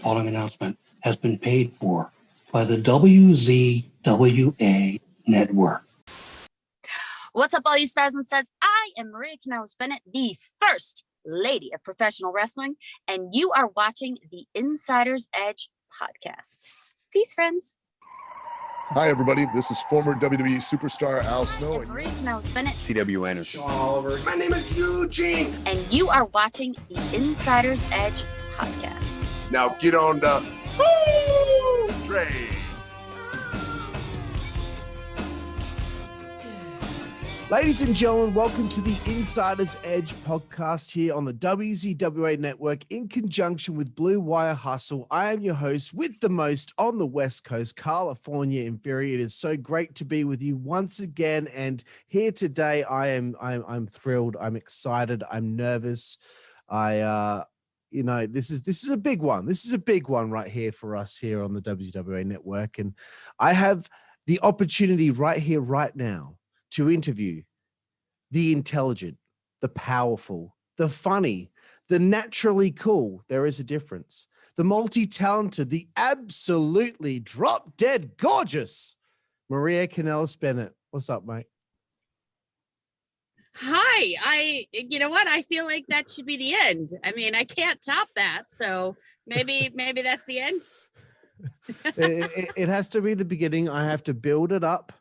following announcement has been paid for by the WZWA Network. What's up, all you stars and studs? I am Maria Kanellis-Bennett, the first lady of professional wrestling, and you are watching the Insider's Edge podcast. Peace, friends. Hi, everybody. This is former WWE Superstar Al Snow. I'm Maria Kanellis-Bennett. TW Anderson. Sean Oliver. My name is Eugene. And you are watching the Insider's Edge podcast. Now get on the woo train. Ladies and gentlemen, welcome to the Insider's Edge podcast here on the WZWA Network in conjunction with Blue Wire Hustle. I am your host with the most on the West Coast, Karlifornia Infirri. It is so great to be with you once again. And here today, I'm thrilled. I'm excited. I'm nervous. This is a big one. This is a big one right here for us here on the WZWA Network. And I have the opportunity right here, right now, to interview the intelligent, the powerful, the funny, the naturally cool. There is a difference. The multi-talented, the absolutely drop-dead gorgeous Wwe Creative. What's up, mate? Hi. You know what? I feel like that should be the end. I mean, I can't top that. So maybe that's the end. It has to be the beginning. I have to build it up,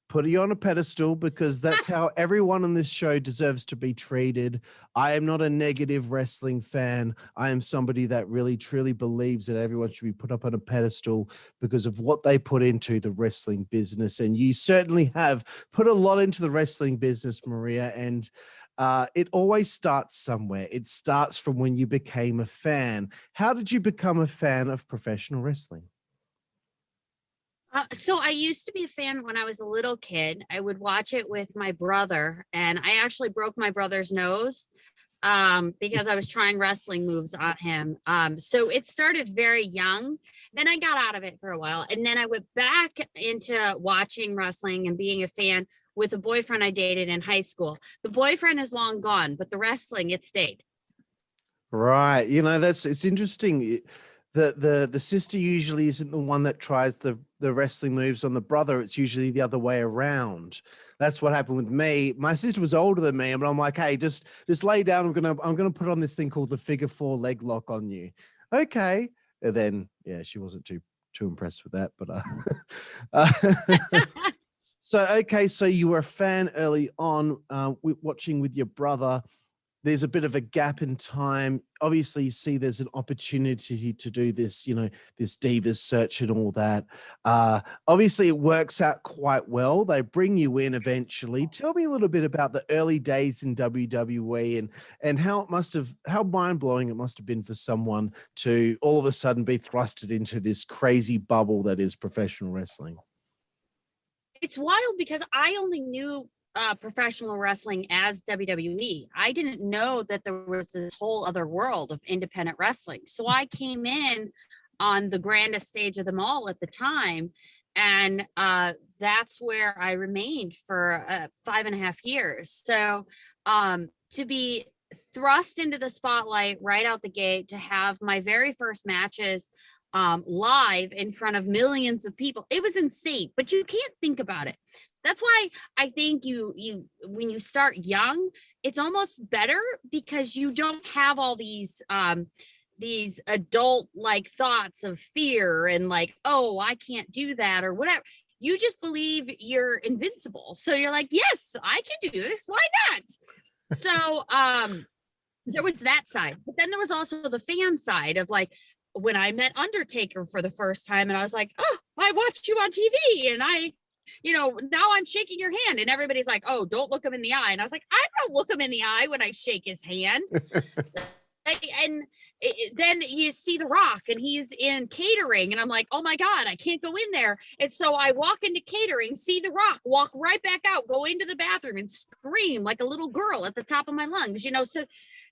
put you on a pedestal, because that's how everyone on this show deserves to be treated. I am not a negative wrestling fan. I am somebody that really, truly believes that everyone should be put up on a pedestal because of what they put into the wrestling business. And you certainly have put a lot into the wrestling business, Maria. And it always starts somewhere. It starts from when you became a fan. How did you become a fan of professional wrestling? So I used to be a fan when I was a little kid. I would watch it with my brother, and I actually broke my brother's nose because I was trying wrestling moves on him. So it started very young. Then I got out of it for a while, and then I went back into watching wrestling and being a fan with a boyfriend I dated in high school. The boyfriend is long gone, but the wrestling, it stayed. Right. It's interesting. The sister usually isn't the one that tries the wrestling moves on the brother. It's usually the other way around. That's what happened with me. My sister was older than me, but I'm like, hey, just lay down. I'm gonna put on this thing called the figure 4 leg lock on you. Okay. And then she wasn't too impressed with that, but so you were a fan early on, watching with your brother. There's a bit of a gap in time. Obviously, you see there's an opportunity to do this, this Divas search and all that. Obviously, it works out quite well. They bring you in eventually. Tell me a little bit about the early days in WWE and how mind-blowing it must have been for someone to all of a sudden be thrusted into this crazy bubble that is professional wrestling. It's wild because I only knew professional wrestling as WWE. I didn't know that there was this whole other world of independent wrestling. So I came in on the grandest stage of them all at the time. And that's where I remained for 5.5 years. So to be thrust into the spotlight right out the gate, to have my very first matches live in front of millions of people, it was insane, but you can't think about it. That's why I think you when you start young, it's almost better because you don't have all these adult like thoughts of fear and like, oh, I can't do that or whatever. You just believe you're invincible. So you're like, yes, I can do this. Why not? So there was that side, but then there was also the fan side of like, when I met Undertaker for the first time and I was like, oh, I watched you on TV and now I'm shaking your hand and everybody's like, oh, don't look him in the eye. And I was like, I don't look him in the eye when I shake his hand. Then you see The Rock and he's in catering and I'm like, oh my God, I can't go in there. And so I walk into catering, see The Rock, walk right back out, go into the bathroom and scream like a little girl at the top of my lungs, so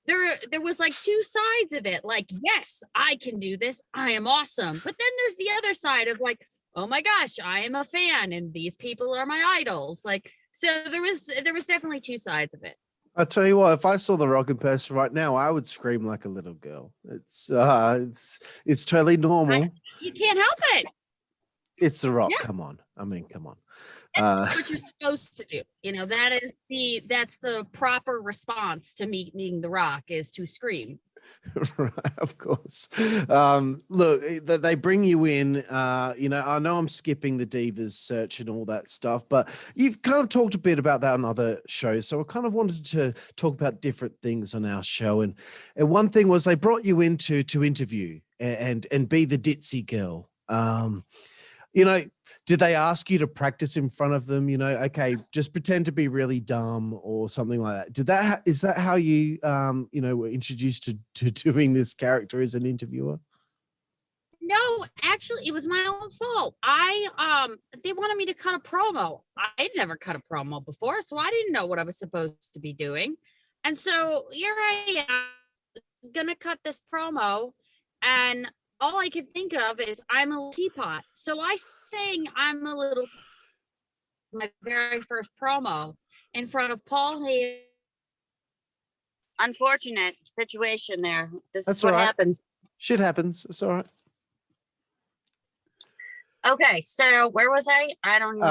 there was like two sides of it. Like, yes, I can do this. I am awesome. But then there's the other side of like, oh my gosh, I am a fan and these people are my idols. Like, so there was definitely two sides of it. I tell you what, if I saw The Rock in person right now, I would scream like a little girl. It's totally normal. You can't help it. It's The Rock. Yeah. Come on. I mean, come on. That's what you're supposed to do. That's the proper response to meeting The Rock is to scream. Right, of course. Look, they bring you in. I know I'm skipping the Divas search and all that stuff, but you've kind of talked a bit about that on other shows. So I kind of wanted to talk about different things on our show. And one thing was they brought you in to interview and be the ditzy girl. Did they ask you to practice in front of them? Okay, just pretend to be really dumb or something like that. Is that how you, were introduced to doing this character as an interviewer? No, actually, it was my own fault. They wanted me to cut a promo. I'd never cut a promo before, so I didn't know what I was supposed to be doing. And so here I am, gonna cut this promo, and all I could think of is I'm a little teapot. So I sang I'm a little my very first promo in front of Paul Hayes. Unfortunate situation there. This That's is what all right. happens. Shit happens. It's all right. Okay, so where was I? I don't even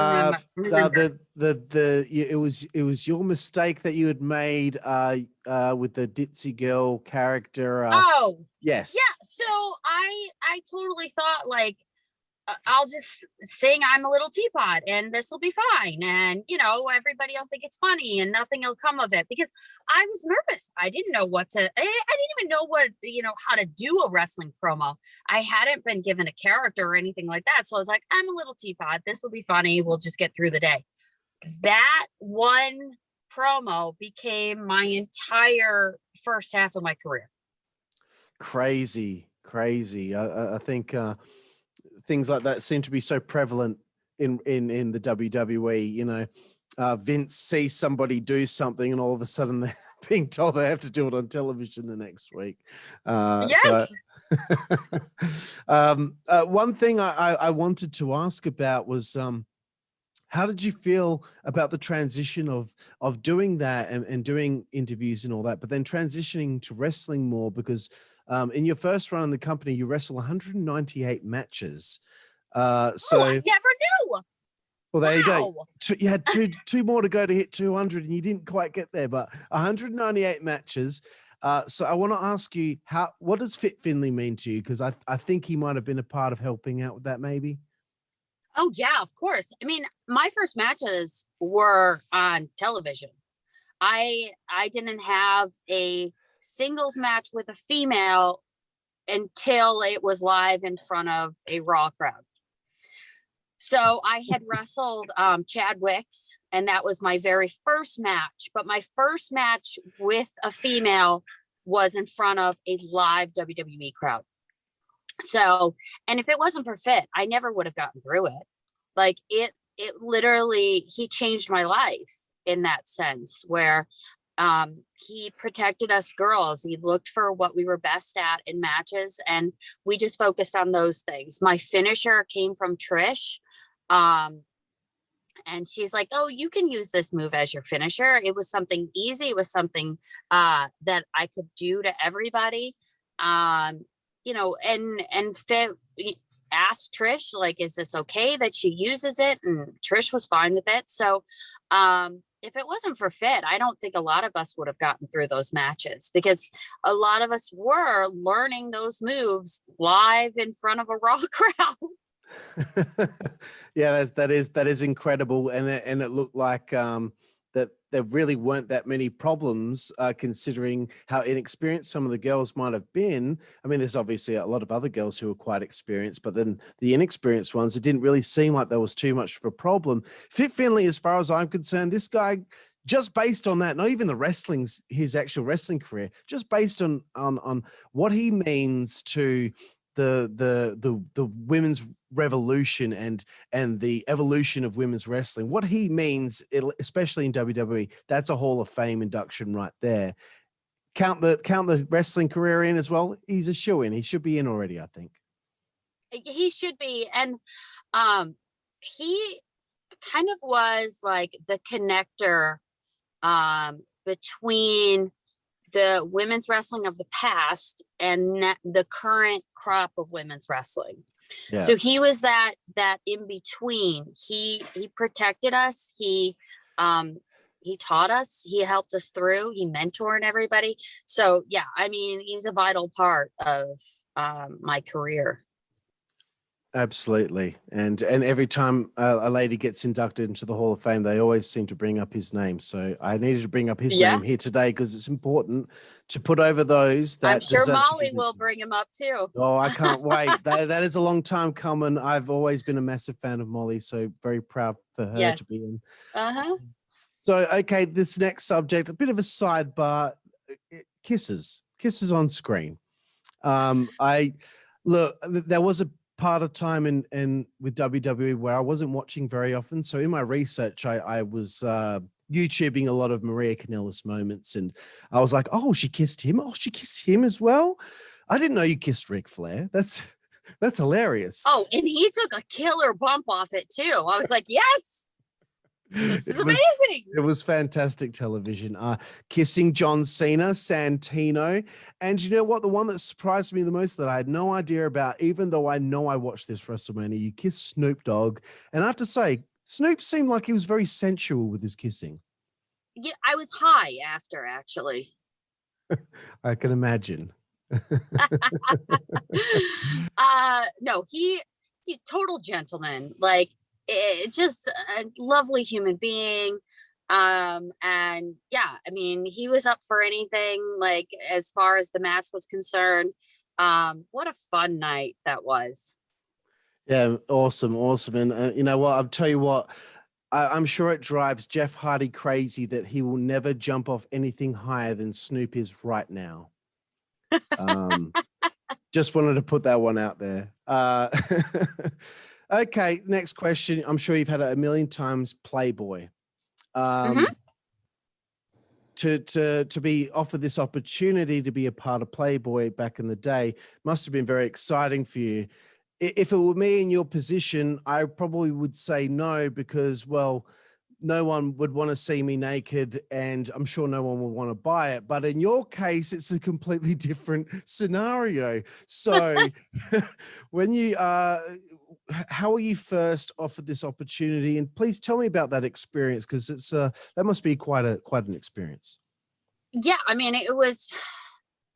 remember. It was your mistake that you had made with the ditzy girl character. Yes. Yeah. So I totally thought like I'll just sing I'm a little teapot and this will be fine, and everybody will think it's funny and nothing will come of it, because I was nervous. I didn't know I didn't even know how to do a wrestling promo. I hadn't been given a character or anything like that, so I was like, I'm a little teapot, this will be funny, we'll just get through the day. That one promo became my entire first half of my career. Crazy. I think things like that seem to be so prevalent in the WWE. Vince sees somebody do something and all of a sudden they're being told they have to do it on television the next week. Yes. One thing I wanted to ask about was how did you feel about the transition of doing that and doing interviews and all that, but then transitioning to wrestling more? Because in your first run in the company, you wrestled 198 matches. I never knew. Well, there you go. You had two more to go to hit 200, and you didn't quite get there, but 198 matches. So I want to ask you, what does Fit Finley mean to you? Because I think he might have been a part of helping out with that, maybe. Oh, yeah, of course. I mean, my first matches were on television. I didn't have a singles match with a female until it was live in front of a Raw crowd. So I had wrestled Chad Wicks, and that was my very first match. But my first match with a female was in front of a live WWE crowd. So, and if it wasn't for Fit, I never would have gotten through it. Like it literally, he changed my life in that sense, where he protected us girls. He looked for what we were best at in matches, and we just focused on those things. My finisher came from Trish. And she's like, oh, you can use this move as your finisher. It was something easy. It was something that I could do to everybody. And Fit asked Trish, like, is this okay that she uses it? And Trish was fine with it. So if it wasn't for Fit, I don't think a lot of us would have gotten through those matches, because a lot of us were learning those moves live in front of a Raw crowd. Yeah, that is incredible, and it looked like that there really weren't that many problems, considering how inexperienced some of the girls might have been. I mean, there's obviously a lot of other girls who are quite experienced, but then the inexperienced ones, it didn't really seem like there was too much of a problem. Fit Finley, as far as I'm concerned, this guy, just based on that, not even his actual wrestling career, just based on what he means to the women's revolution and the evolution of women's wrestling, what he means, especially in WWE, that's a Hall of Fame induction right there. Count the wrestling career in as well. He's a shoo-in. He should be in already, I think. He should be. And he kind of was like the connector between the women's wrestling of the past and the current crop of women's wrestling. Yeah. So he was that in between. He protected us. He taught us. He helped us through. He mentored everybody. So yeah, I mean, he's a vital part of my career. Absolutely. And every time a lady gets inducted into the Hall of Fame, they always seem to bring up his name. So I needed to bring up his name here today because it's important to put over those that I'm sure deserve to Molly be will bring him up too. Oh, I can't wait. That is a long time coming. I've always been a massive fan of Molly, so very proud for her to be in. So, okay, this next subject, a bit of a sidebar, kisses on screen. There was a part of time in with WWE where I wasn't watching very often. So in my research, I was YouTubing a lot of Maria Kanellis moments, and I was like, oh, she kissed him. Oh, she kissed him as well. I didn't know you kissed Ric Flair. That's hilarious. Oh, and he took a killer bump off it too. I was like, yes. This is amazing. It was fantastic television. Kissing John Cena, Santino. And you know what? The one that surprised me the most that I had no idea about, even though I know I watched this WrestleMania, you kissed Snoop Dogg. And I have to say, Snoop seemed like he was very sensual with his kissing. Yeah, I was high after, actually. I can imagine. No, he total gentleman. Like, just a lovely human being. And yeah, I mean, he was up for anything, like, as far as the match was concerned. What a fun night that was. Yeah, awesome. And you know what? I'll tell you what, I'm sure it drives Jeff Hardy crazy that he will never jump off anything higher than Snoop is right now. Just wanted to put that one out there. Okay, next question. I'm sure you've had it a million times. Playboy. To be offered this opportunity to be a part of Playboy back in the day must have been very exciting for you. If it were me in your position, I probably would say no because, well, no one would want to see me naked, and I'm sure no one would want to buy it. But in your case, it's a completely different scenario. So when you how were you first offered this opportunity? And please tell me about that experience, because it's that must be quite an experience. Yeah, I mean, it was.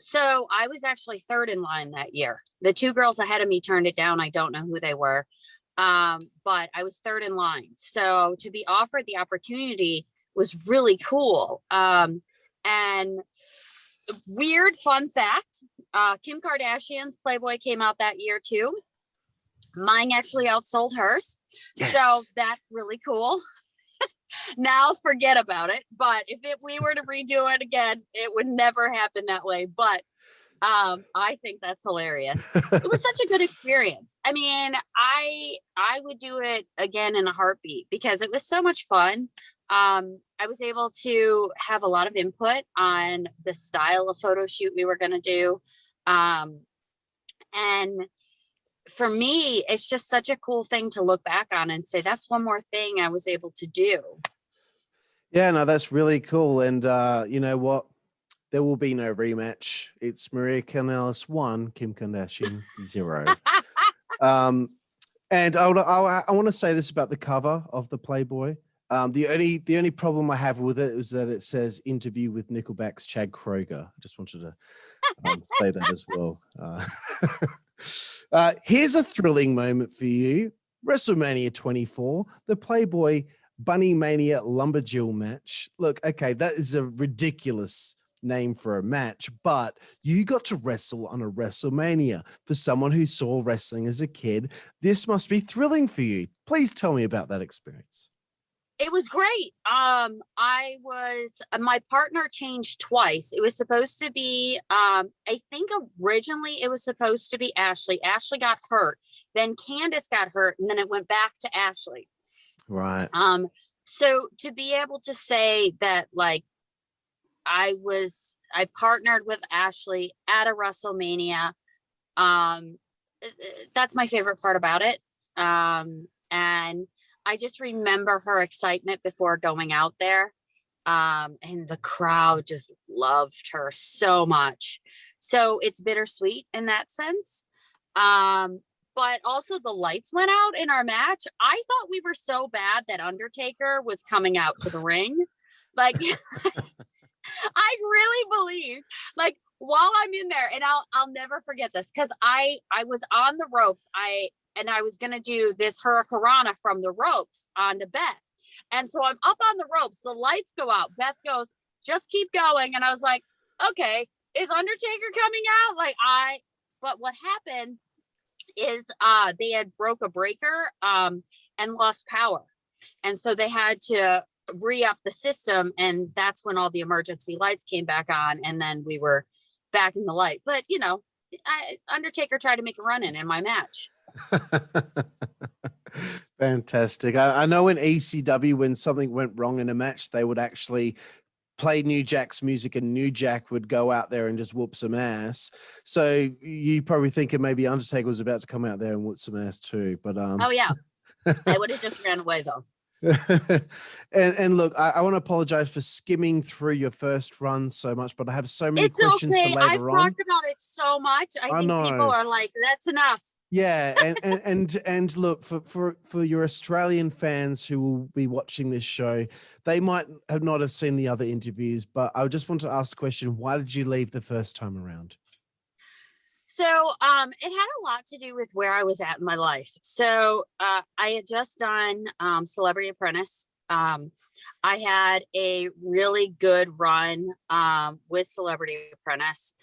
So I was actually third in line that year. The two girls ahead of me turned it down. I don't know who they were. But I was third in line. So to be offered the opportunity was really cool. And weird fun fact, Kim Kardashian's Playboy came out that year too. Mine actually outsold hers. Yes. So that's really cool. Now forget about it. But if we were to redo it again, it would never happen that way. But I think that's hilarious. It was such a good experience. I mean, I would do it again in a heartbeat because it was so much fun. I was able to have a lot of input on the style of photo shoot we were going to do. And for me, it's just such a cool thing to look back on and say, that's one more thing I was able to do. Yeah, no, that's really cool. And you know what? There will be no rematch. It's Maria Kanellis 1, Kim Kardashian 0. And I want to say this about the cover of the Playboy. The only problem I have with it is that it says interview with Nickelback's Chad Kroeger. I just wanted to say that as well. Here's a thrilling moment for you. WrestleMania 24, the Playboy Bunny Mania Lumberjill match. Look, okay, that is a ridiculous name for a match, but you got to wrestle on a WrestleMania. For someone who saw wrestling as a kid, this must be thrilling for you. Please tell me about that experience. It was great. My partner changed twice. It was supposed to be, I think originally it was supposed to be Ashley. Ashley got hurt. Then Candace got hurt, and then it went back to Ashley. Right. So to be able to say that, like, I partnered with Ashley at a WrestleMania. That's my favorite part about it. And I just remember her excitement before going out there. And the crowd just loved her so much. So it's bittersweet in that sense. But also the lights went out in our match. I thought we were so bad that Undertaker was coming out to the ring. Like, I really believe, like, while I'm in there, and I'll never forget this, because I was on the ropes. I was gonna do this hurricanrana from the ropes on to Beth. And so I'm up on the ropes, the lights go out. Beth goes, just keep going. And I was like, okay, is Undertaker coming out? But what happened is they had broke a breaker and lost power. And so they had to re-up the system, and that's when all the emergency lights came back on, and then we were back in the light. But Undertaker tried to make a run in my match. Fantastic. I know in ECW, when something went wrong in a match, they would actually play New Jack's music, and New Jack would go out there and just whoop some ass. So you probably thinking maybe Undertaker was about to come out there and whoop some ass too. But oh yeah, I would have just ran away though. and look, I want to apologize for skimming through your first run so much, but I have so many questions for later I've on. talked about it so much. I think know. people are like, that's enough. Yeah, and look, for your Australian fans who will be watching this show, they might have not have seen the other interviews, but I just want to ask the question: why did you leave the first time around? So it had a lot to do with where I was at in my life. So I had just done Celebrity Apprentice. I had a really good run with Celebrity Apprentice.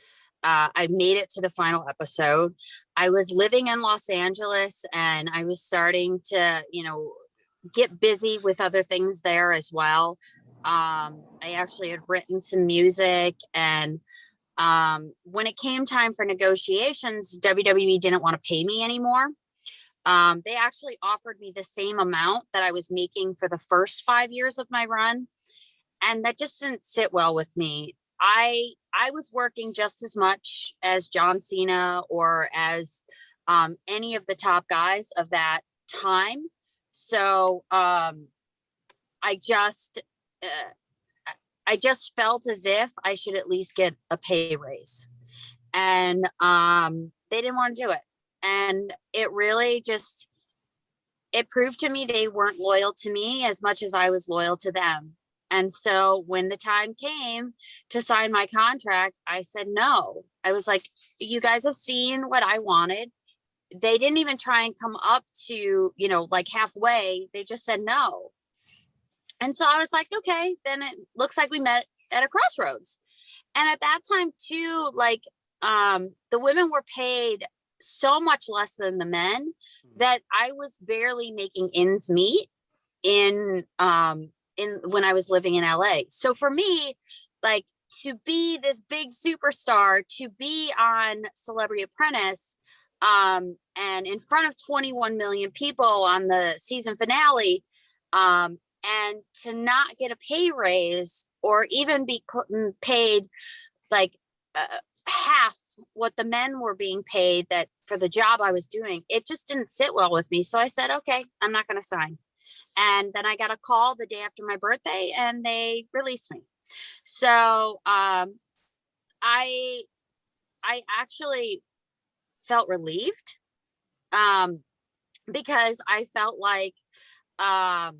I made it to the final episode. I was living in Los Angeles, and I was starting to, get busy with other things there as well. I actually had written some music, and when it came time for negotiations, WWE didn't want to pay me anymore. They actually offered me the same amount that I was making for the first 5 years of my run. And that just didn't sit well with me. I was working just as much as John Cena or as any of the top guys of that time. So I just felt as if I should at least get a pay raise. And they didn't want to do it. And it really just, it proved to me they weren't loyal to me as much as I was loyal to them. And so when the time came to sign my contract, I said no. I was like, you guys have seen what I wanted. They didn't even try and come up to, like halfway. They just said no. And so I was like, okay, then it looks like we met at a crossroads. And at that time too, like the women were paid so much less than the men that I was barely making ends meet in when I was living in LA. So for me, like, to be this big superstar, to be on Celebrity Apprentice, and in front of 21 million people on the season finale, and to not get a pay raise or even be paid like half what the men were being paid that for the job I was doing, it just didn't sit well with me. So I said, okay, I'm not going to sign. And then I got a call the day after my birthday, and they released me. So I actually felt relieved because I felt like I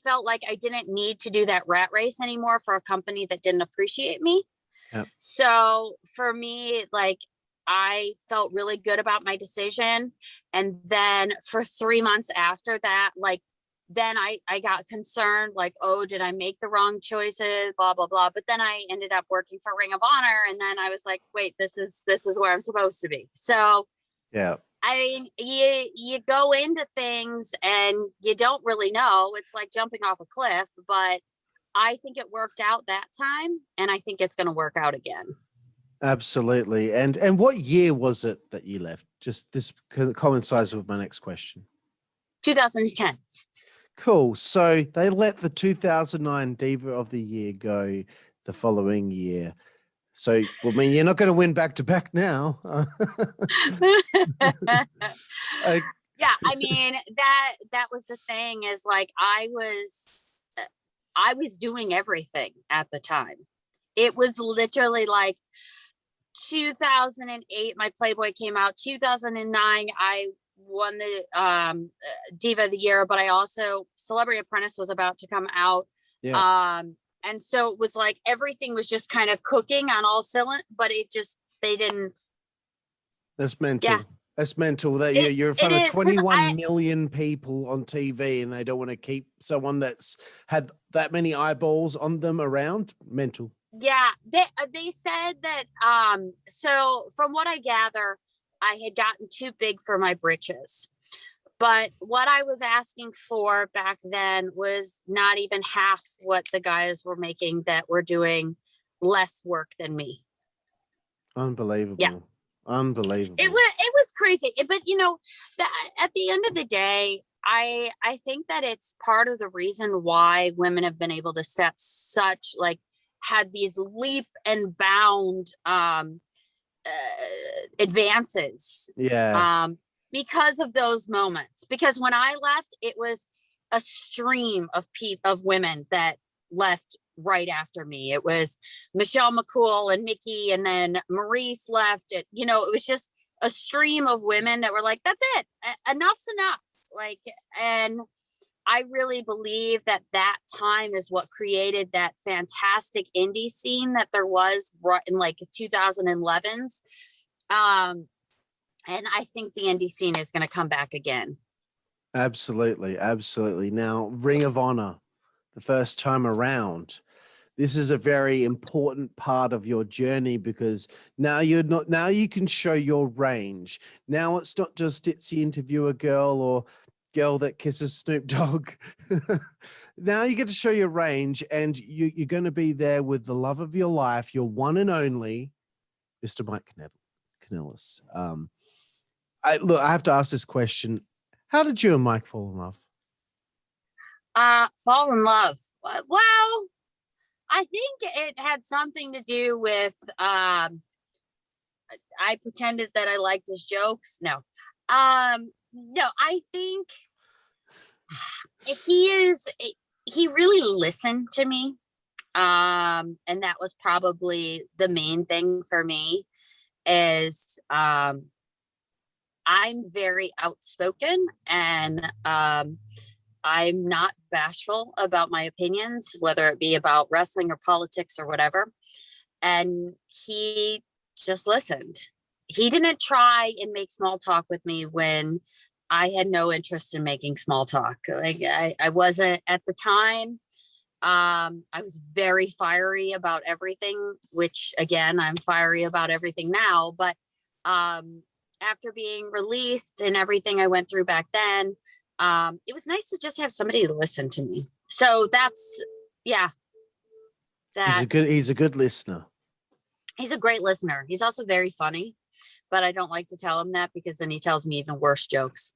felt like I didn't need to do that rat race anymore for a company that didn't appreciate me. Yep. So for me, like, I felt really good about my decision. And then for 3 months after that, like, then I got concerned, like, oh, did I make the wrong choices? Blah, blah, blah. But then I ended up working for Ring of Honor. And then I was like, wait, this is where I'm supposed to be. So yeah, I mean, you go into things and you don't really know. It's like jumping off a cliff, but I think it worked out that time, and I think it's going to work out again. Absolutely. And what year was it that you left? Just this coincides with my next question. 2010. Cool. So they let the 2009 Diva of the Year go the following year. So, I mean, you're not going to win back to back now. Yeah, I mean, that was the thing, is like, I was I was doing everything at the time. It was literally like 2008, my Playboy came out. 2009, I won the Diva of the Year, but I also Celebrity Apprentice was about to come out. Yeah. And so it was like everything was just kind of cooking on all cylinders, but they didn't. That's mental. Yeah. That's mental. That you're in front of is, 21 million people on TV, and they don't want to keep someone that's had that many eyeballs on them around. Mental. Yeah, they said that. So from what I gather, I had gotten too big for my britches. But what I was asking for back then was not even half what the guys were making that were doing less work than me. Unbelievable. Yeah. Unbelievable. It was crazy. But at the end of the day, I think that it's part of the reason why women have been able to step had these leap and bound advances. Yeah. Because of those moments. Because when I left, it was a stream of women that left right after me. It was Michelle McCool and Mickey, and then Maurice left. It was just a stream of women that were like, "That's it, enough's enough." And I really believe that time is what created that fantastic indie scene that there was in like 2011s. And I think the indie scene is going to come back again. Absolutely. Absolutely. Now, Ring of Honor, the first time around, this is a very important part of your journey, because now you can show your range. Now it's not just Itsy Interviewer Girl or Girl that kisses Snoop Dogg. Now you get to show your range, and you're going to be there with the love of your life, your one and only Mr. Mike Kanellis. I have to ask this question. How did you and Mike fall in love? Fall in love. Well, I think it had something to do with, I pretended that I liked his jokes. No, I think he really listened to me. And that was probably the main thing for me is, I'm very outspoken, and I'm not bashful about my opinions, whether it be about wrestling or politics or whatever. And he just listened. He didn't try and make small talk with me when I had no interest in making small talk. Like I wasn't at the time. I was very fiery about everything, which again, I'm fiery about everything now, but, after being released and everything I went through back then, it was nice to just have somebody listen to me. So he's a good listener. He's a great listener. He's also very funny, but I don't like to tell him that because then he tells me even worse jokes.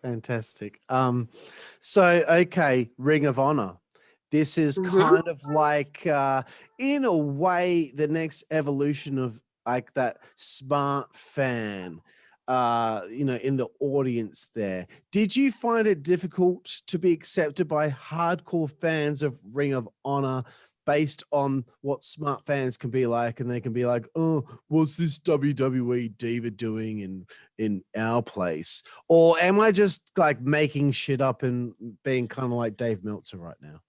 Fantastic. Okay, Ring of Honor. This is kind of like, in a way, the next evolution of like that smart fan, in the audience there. Did you find it difficult to be accepted by hardcore fans of Ring of Honor based on what smart fans can be like? And they can be like, oh, what's this WWE diva doing in our place? Or am I just like making shit up and being kind of like Dave Meltzer right now?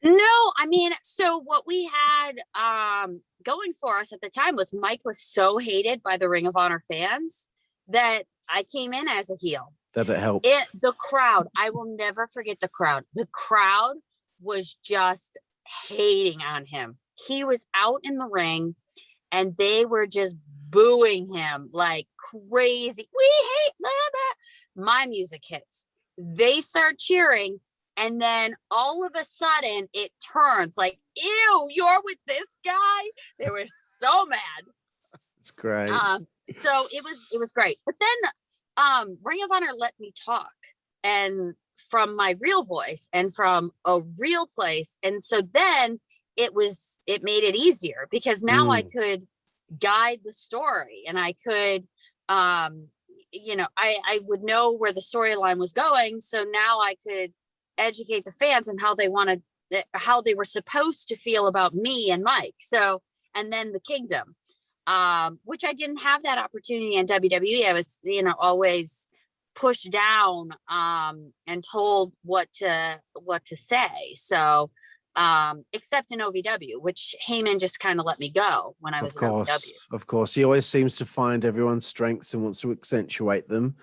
No, I mean, so what we had going for us at the time was Mike was so hated by the Ring of Honor fans that I came in as a heel. That it helped. The crowd, I will never forget the crowd. The crowd was just hating on him. He was out in the ring and they were just booing him like crazy. We hate that. My music hits. They start cheering. And then all of a sudden it turns like, ew, you're with this guy. They were so mad. It's great. So it was great. But then Ring of Honor let me talk, and from my real voice and from a real place. And so then it made it easier because now I could guide the story, and I could, I would know where the storyline was going. So now I could educate the fans and how how they were supposed to feel about me and Mike. So, and then the Kingdom, which I didn't have that opportunity in WWE. I was, always pushed down and told what to say. So, except in OVW, which Heyman just kind of let me go when I was in OVW. Of course, he always seems to find everyone's strengths and wants to accentuate them.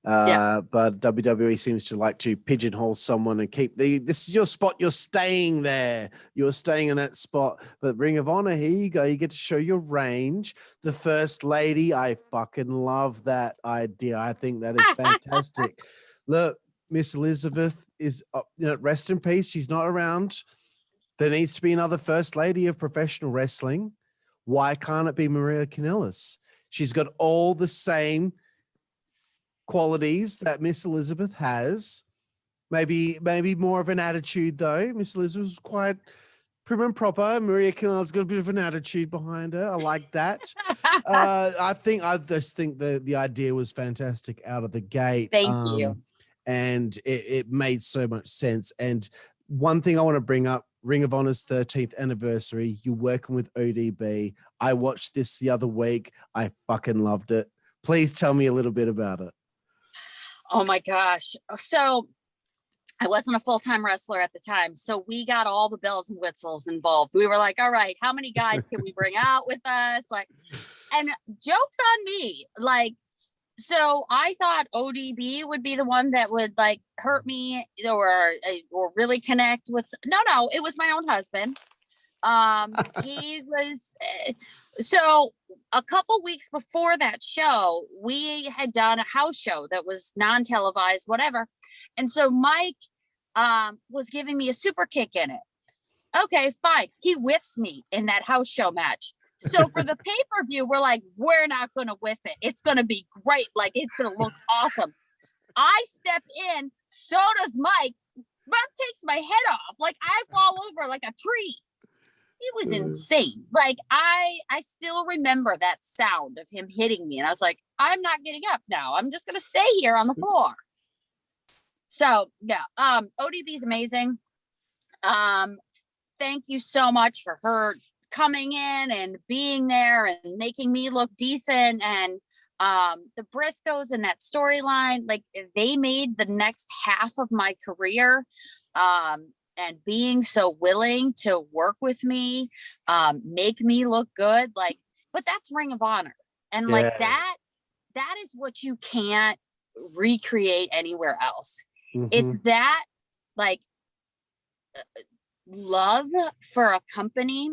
But WWE seems to like to pigeonhole someone and keep this is your spot. You're staying there. You're staying in that spot. But Ring of Honor, here you go. You get to show your range. The First Lady, I fucking love that idea. I think that is fantastic. Look, Miss Elizabeth is, rest in peace. She's not around. There needs to be another First Lady of professional wrestling. Why can't it be Maria Kanellis? She's got all the same qualities that Miss Elizabeth has. Maybe more of an attitude, though. Miss Elizabeth was quite prim and proper. Maria Kanellis got a bit of an attitude behind her. I like that. I just think the idea was fantastic out of the gate. Thank you. And it made so much sense. And one thing I want to bring up, Ring of Honor's 13th anniversary, you're working with ODB. I watched this the other week. I fucking loved it. Please tell me a little bit about it. Oh my gosh. So I wasn't a full-time wrestler at the time. So we got all the bells and whistles involved. We were like, all right, how many guys can we bring out with us? And joke's on me. So I thought ODB would be the one that would hurt me or really connect with. No, it was my own husband. He was, so a couple weeks before that show, we had done a house show that was non-televised, whatever. And so Mike, was giving me a super kick in it. Okay, fine. He whiffs me in that house show match. So for the pay-per-view, we're like, we're not going to whiff it. It's going to be great. It's going to look awesome. I step in. So does Mike. But takes my head off. I fall over like a tree. It was insane. I still remember that sound of him hitting me. And I was like, I'm not getting up now. I'm just going to stay here on the floor. So yeah, ODB is amazing. Thank you so much for her coming in and being there and making me look decent. And the Briscoes and that storyline, they made the next half of my career. And being so willing to work with me, make me look good. But that's Ring of Honor. And that is what you can't recreate anywhere else. Mm-hmm. It's that love for a company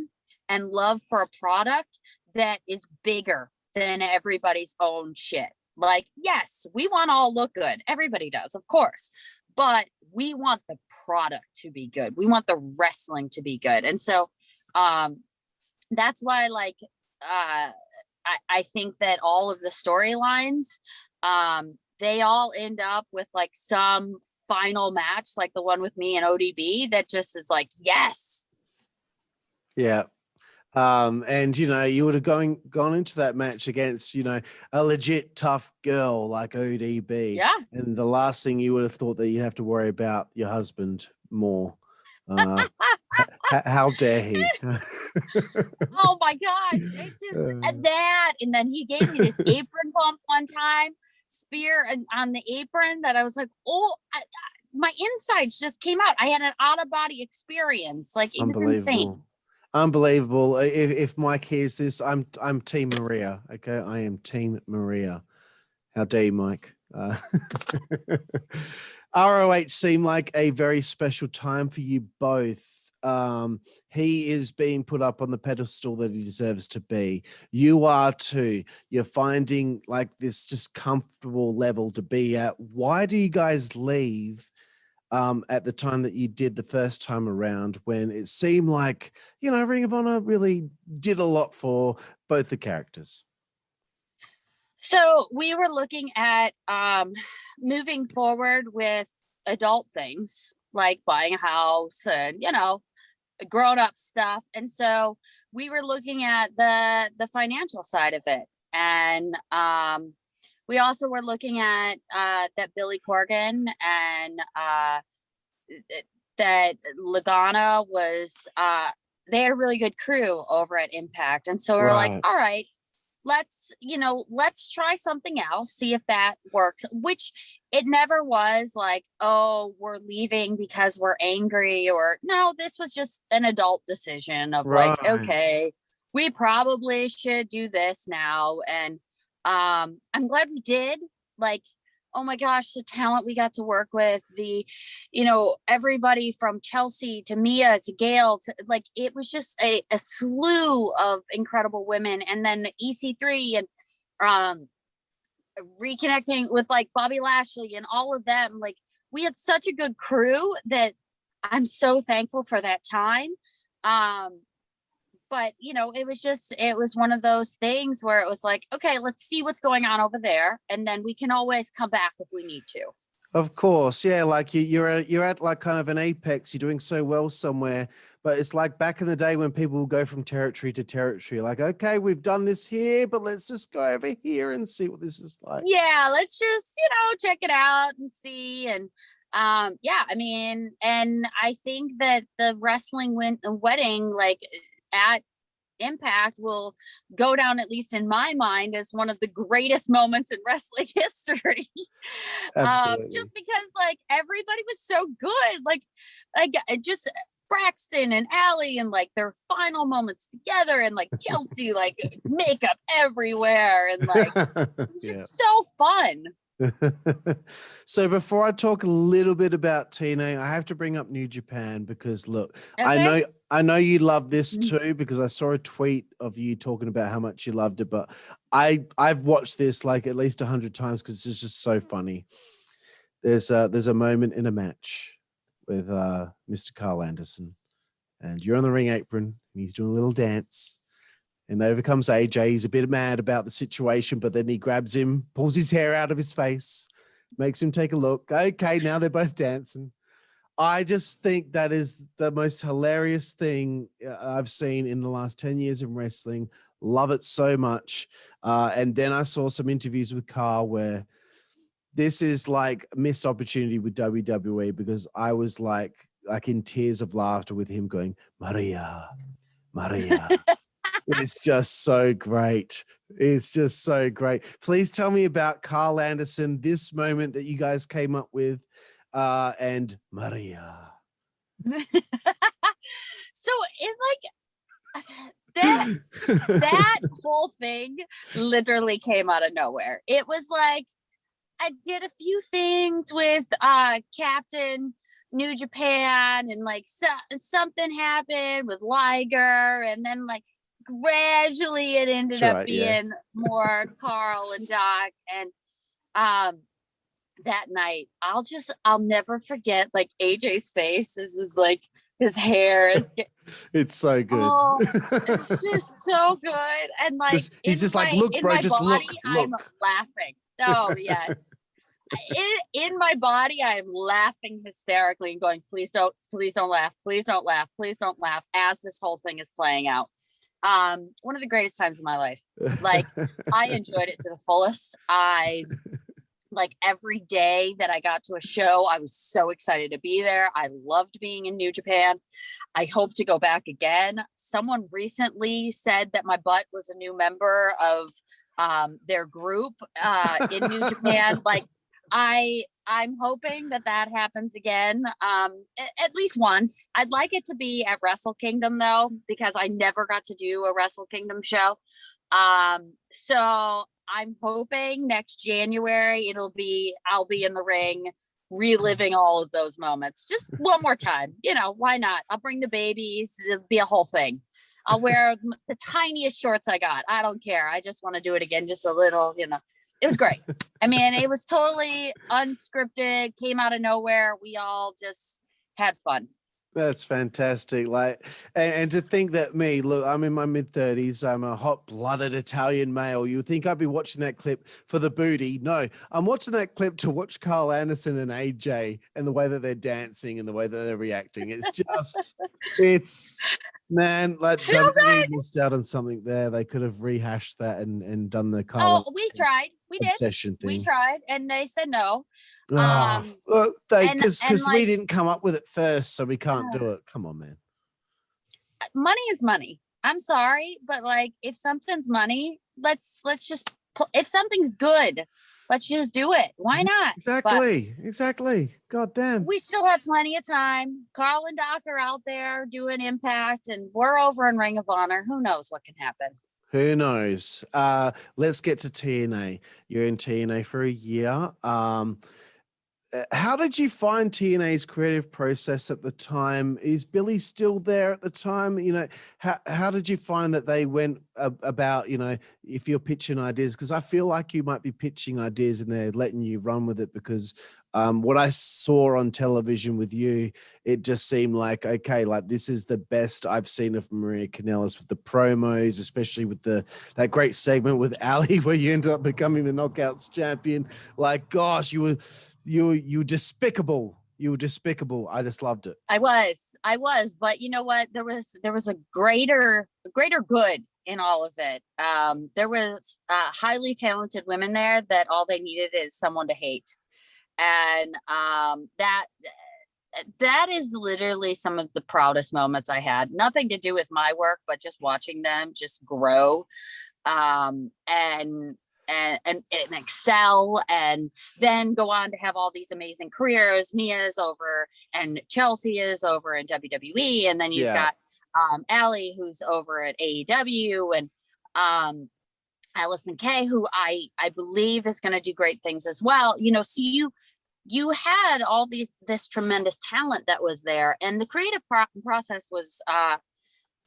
and love for a product that is bigger than everybody's own shit. Yes, we want to all look good. Everybody does, of course. But we want the product to be good. We want the wrestling to be good. And so that's why I think that all of the storylines, they all end up with some final match, like the one with me and ODB, that just is yes. Yeah. And you would have gone into that match against, a legit tough girl like ODB. Yeah. And the last thing you would have thought that you have to worry about your husband more. How dare he? Oh my gosh. It's just that. And then he gave me this apron bump one time, spear on the apron, that I was like, oh, my insides just came out. I had an out of body experience. It was insane. Unbelievable. If Mike hears this, I'm Team Maria. Okay, I am Team Maria. How dare you, Mike? ROH seemed like a very special time for you both. He is being put up on the pedestal that he deserves to be. You are too. You're finding this just comfortable level to be at. Why do you guys leave at the time that you did the first time around, when it seemed like, Ring of Honor really did a lot for both the characters? So we were looking at moving forward with adult things like buying a house and, grown up stuff. And so we were looking at the financial side of it. And we also were looking at that Billy Corgan and that Lagana was, they had a really good crew over at Impact. And so we're like, Right. all right, let's try something else, see if that works, which it never was like, oh, we're leaving because we're angry, or no, this was just an adult decision of like, Right. okay, we probably should do this now. And I'm glad we did. Like, oh my gosh, the talent we got to work with, everybody from Chelsea to Mia to Gail, to like, it was just a slew of incredible women. And then the EC3 and reconnecting with like Bobby Lashley and all of them. Like, we had such a good crew that I'm so thankful for that time. But it was one of those things where it was like, okay, let's see what's going on over there, and then we can always come back if we need to. Of course, yeah. Like you're at like kind of an apex. You're doing so well somewhere, but it's like back in the day when people would go from territory to territory. Like, okay, we've done this here, but let's just go over here and see what this is like. Yeah, let's just check it out and see. And yeah, I mean, and I think that the wrestling wedding, like at Impact, will go down, at least in my mind, as one of the greatest moments in wrestling history. Absolutely. Just because like everybody was so good, like just Braxton and Allie, and like their final moments together, and like Chelsea, like makeup everywhere, and like it's just so fun. So before I talk a little bit about TNA, I have to bring up New Japan, because look, Okay. I know you love this too, because I saw a tweet of you talking about how much you loved it, but I've watched this like at least 100 times because it's just so funny. There's a moment in a match with Mr. Carl Anderson, and you're on the ring apron and he's doing a little dance. And over comes AJ. He's a bit mad about the situation, but then he grabs him, pulls his hair out of his face, makes him take a look. Okay, now they're both dancing. I just think that is the most hilarious thing I've seen in the last 10 years in wrestling. Love it so much. And then I saw some interviews with Carl where this is like a missed opportunity with WWE, because I was like in tears of laughter with him going, Maria, Maria. It's just so great. It's just so great. Please tell me about Carl Anderson, this moment that you guys came up with, and Maria. So it like that whole thing literally came out of nowhere. It was like I did a few things with Captain New Japan, and like something happened with Liger, and then like gradually it ended up being more Carl and Doc. And that night I'll never forget like AJ's face. This is like his hair is it's so good. Oh, it's just so good. And like he's just like, look, bro, just body, look. I'm laughing. Oh yes. In my body, I am laughing hysterically and going, please don't laugh, please don't laugh, please don't laugh, as this whole thing is playing out. One of the greatest times of my life. Like, I enjoyed it to the fullest. Like every day that I got to a show, I was so excited to be there. I loved being in New Japan. I hope to go back again. Someone recently said that my butt was a new member of their group in New Japan. Like, I'm hoping that happens again, at least once. I'd like it to be at Wrestle Kingdom though, because I never got to do a Wrestle Kingdom show. So I'm hoping next January I'll be in the ring reliving all of those moments just one more time. Why not? I'll bring the babies. It'll be a whole thing. I'll wear the tiniest shorts I got. I don't care. I just want to do it again. Just a little, It was great. I mean, it was totally unscripted, came out of nowhere. We all just had fun. That's fantastic. Like, and to think that look, I'm in my mid-30s. I'm a hot-blooded Italian male. You would think I'd be watching that clip for the booty. No, I'm watching that clip to watch Carl Anderson and AJ and the way that they're dancing and the way that they're reacting. It's just, man, like WWE missed out on something there. They could have rehashed that and done the Carl. Oh, we tried. We did. obsession thing. We tried, and they said no. Because and we didn't come up with it first, so we can't do it. Come on, man. Money is money. I'm sorry, but like, if something's money, let's just. If something's good, let's just do it. Why not? Exactly. God damn. We still have plenty of time. Carl and Doc are out there doing Impact, and we're over in Ring of Honor. Who knows what can happen? Who knows? Let's get to TNA. You're in TNA for a year. How did you find TNA's creative process at the time? Is Billy still there at the time? You know, how did you find that they went about, you know, if you're pitching ideas? Because I feel like you might be pitching ideas and they're letting you run with it, because what I saw on television with you, it just seemed like, okay, like this is the best I've seen of Maria Kanellis with the promos, especially with that great segment with Ali where you ended up becoming the Knockouts champion. Like, gosh, you were despicable. You were despicable. I just loved it. I was, but you know what? There was a greater good in all of it. There was highly talented women there that all they needed is someone to hate. And that is literally some of the proudest moments I had. Nothing to do with my work, but just watching them just grow and excel, and then go on to have all these amazing careers. Mia is over and Chelsea is over in WWE. And then you've got Allie, who's over at AEW, and Allison Kay, who I believe is going to do great things as well. You know, so you had all this tremendous talent that was there, and the creative process was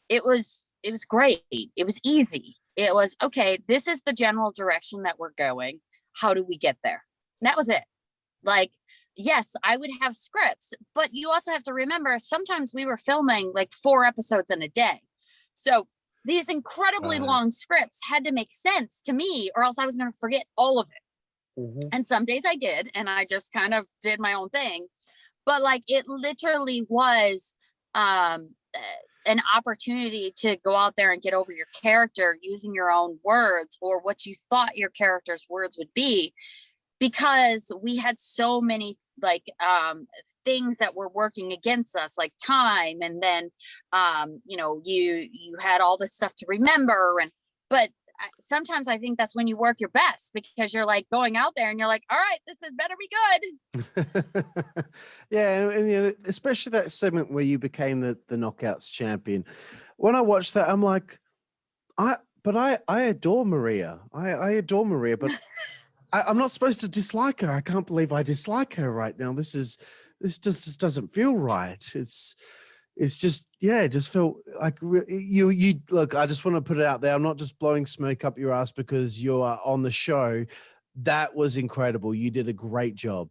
it was great. It was easy. It was, okay, this is the general direction that we're going. How do we get there? And that was it. Like, yes, I would have scripts, but you also have to remember, sometimes we were filming like 4 episodes in a day. So these incredibly long scripts had to make sense to me, or else I was going to forget all of it. Mm-hmm. And some days I did, and I just kind of did my own thing. But like, it literally was an opportunity to go out there and get over your character using your own words, or what you thought your character's words would be, because we had so many like things that were working against us, like time, and then you know, you had all this stuff to remember, but sometimes I think that's when you work your best, because you're like going out there and you're like, all right, this had better be good. Yeah, and you know, especially that segment where you became the Knockouts champion. When I watched that, I'm like, I adore Maria. I adore Maria, but I'm not supposed to dislike her. I can't believe I dislike her right now. This just doesn't feel right. It's just, yeah, it just felt like you look, I just want to put it out there. I'm not just blowing smoke up your ass because you are on the show. That was incredible. You did a great job.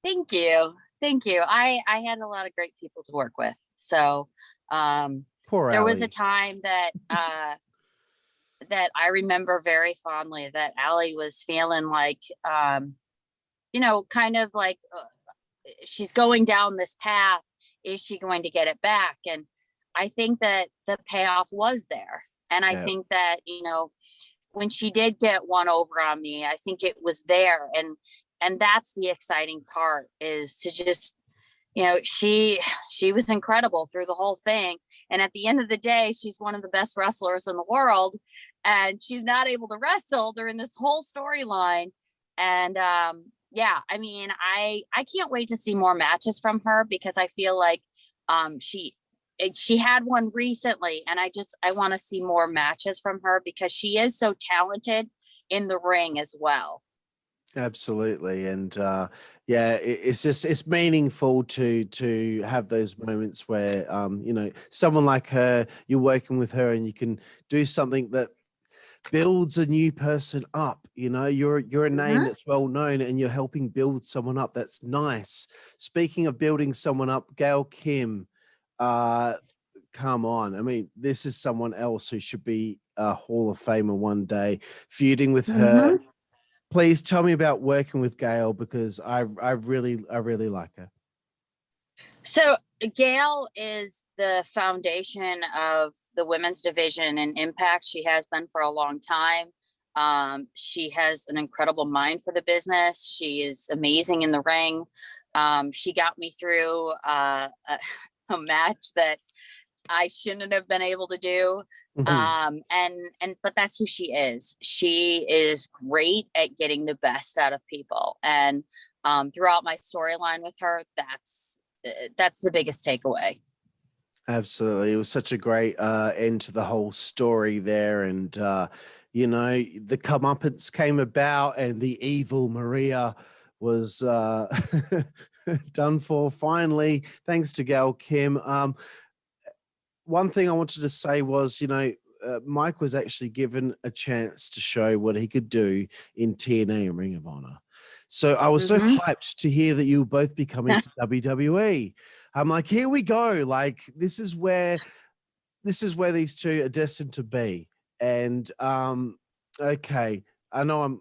Thank you. I had a lot of great people to work with. So Poor there Allie. was a time that that I remember very fondly, that Allie was feeling like, you know, kind of like she's going down this path. Is she going to get it back? And I think that the payoff was there. And I think that, you know, when she did get one over on me, I think it was there. And that's the exciting part, is to just, you know, she was incredible through the whole thing. And at the end of the day, she's one of the best wrestlers in the world, and she's not able to wrestle during this whole storyline. And yeah, I mean, I can't wait to see more matches from her, because I feel like she had one recently, and I want to see more matches from her, because she is so talented in the ring as well. Absolutely. And it's meaningful to have those moments where you know, someone like her, you're working with her and you can do something that builds a new person up. You know, you're a name that's well known, and you're helping build someone up. That's nice. Speaking of building someone up, Gail Kim, come on. I mean, this is someone else who should be a Hall of Famer one day. Feuding with her. Please tell me about working with Gail, because I really like her. So Gail is the foundation of the women's division in Impact. She has been for a long time. She has an incredible mind for the business. She is amazing in the ring. She got me through a match that I shouldn't have been able to do. But that's who she is. She is great at getting the best out of people. And throughout my storyline with her, that's the biggest takeaway. Absolutely. It was such a great end to the whole story there. And, you know, the comeuppance came about and the evil Maria was done for finally, thanks to Gail Kim. One thing I wanted to say was, you know, Mike was actually given a chance to show what he could do in TNA and Ring of Honor. So I was so hyped to hear that you will both be coming to WWE. I'm like, here we go. Like, this is where these two are destined to be. And okay, I know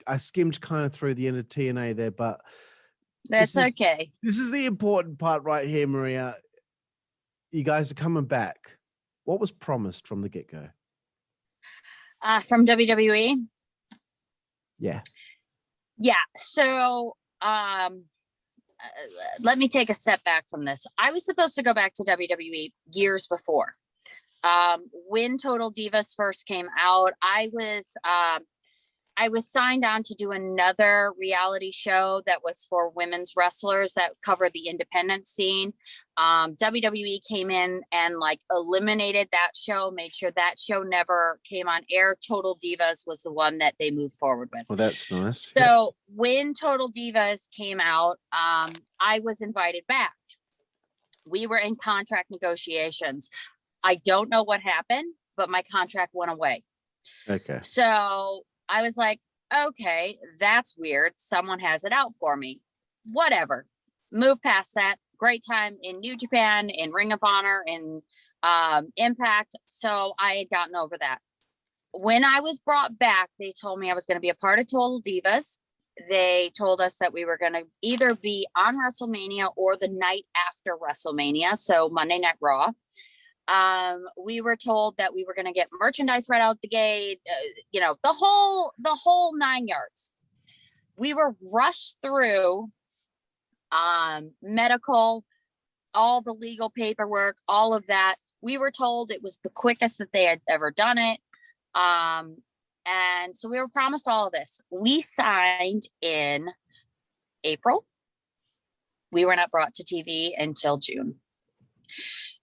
I skimmed kind of through the end of TNA there, but that's okay. This is the important part right here, Maria. You guys are coming back. What was promised from the get-go? From WWE? Yeah. Yeah. So let me take a step back from this. I was supposed to go back to WWE years before. When Total Divas first came out, I was signed on to do another reality show that was for women's wrestlers that covered the independent scene. WWE came in and like eliminated that show, made sure that show never came on air. Total Divas was the one that they moved forward with. Well, that's nice. So when Total Divas came out, I was invited back. We were in contract negotiations. I don't know what happened, but my contract went away. Okay. So I was like, okay, that's weird. Someone has it out for me. Whatever. Move past that. Great time in New Japan, in Ring of Honor, in Impact. So I had gotten over that. When I was brought back, they told me I was going to be a part of Total Divas. They told us that we were going to either be on WrestleMania or the night after WrestleMania. So Monday Night Raw. We were told that we were going to get merchandise right out the gate, you know, the whole 9 yards. We were rushed through, medical, all the legal paperwork, all of that. We were told it was the quickest that they had ever done it. And so we were promised all of this. We signed in April. We were not brought to TV until June.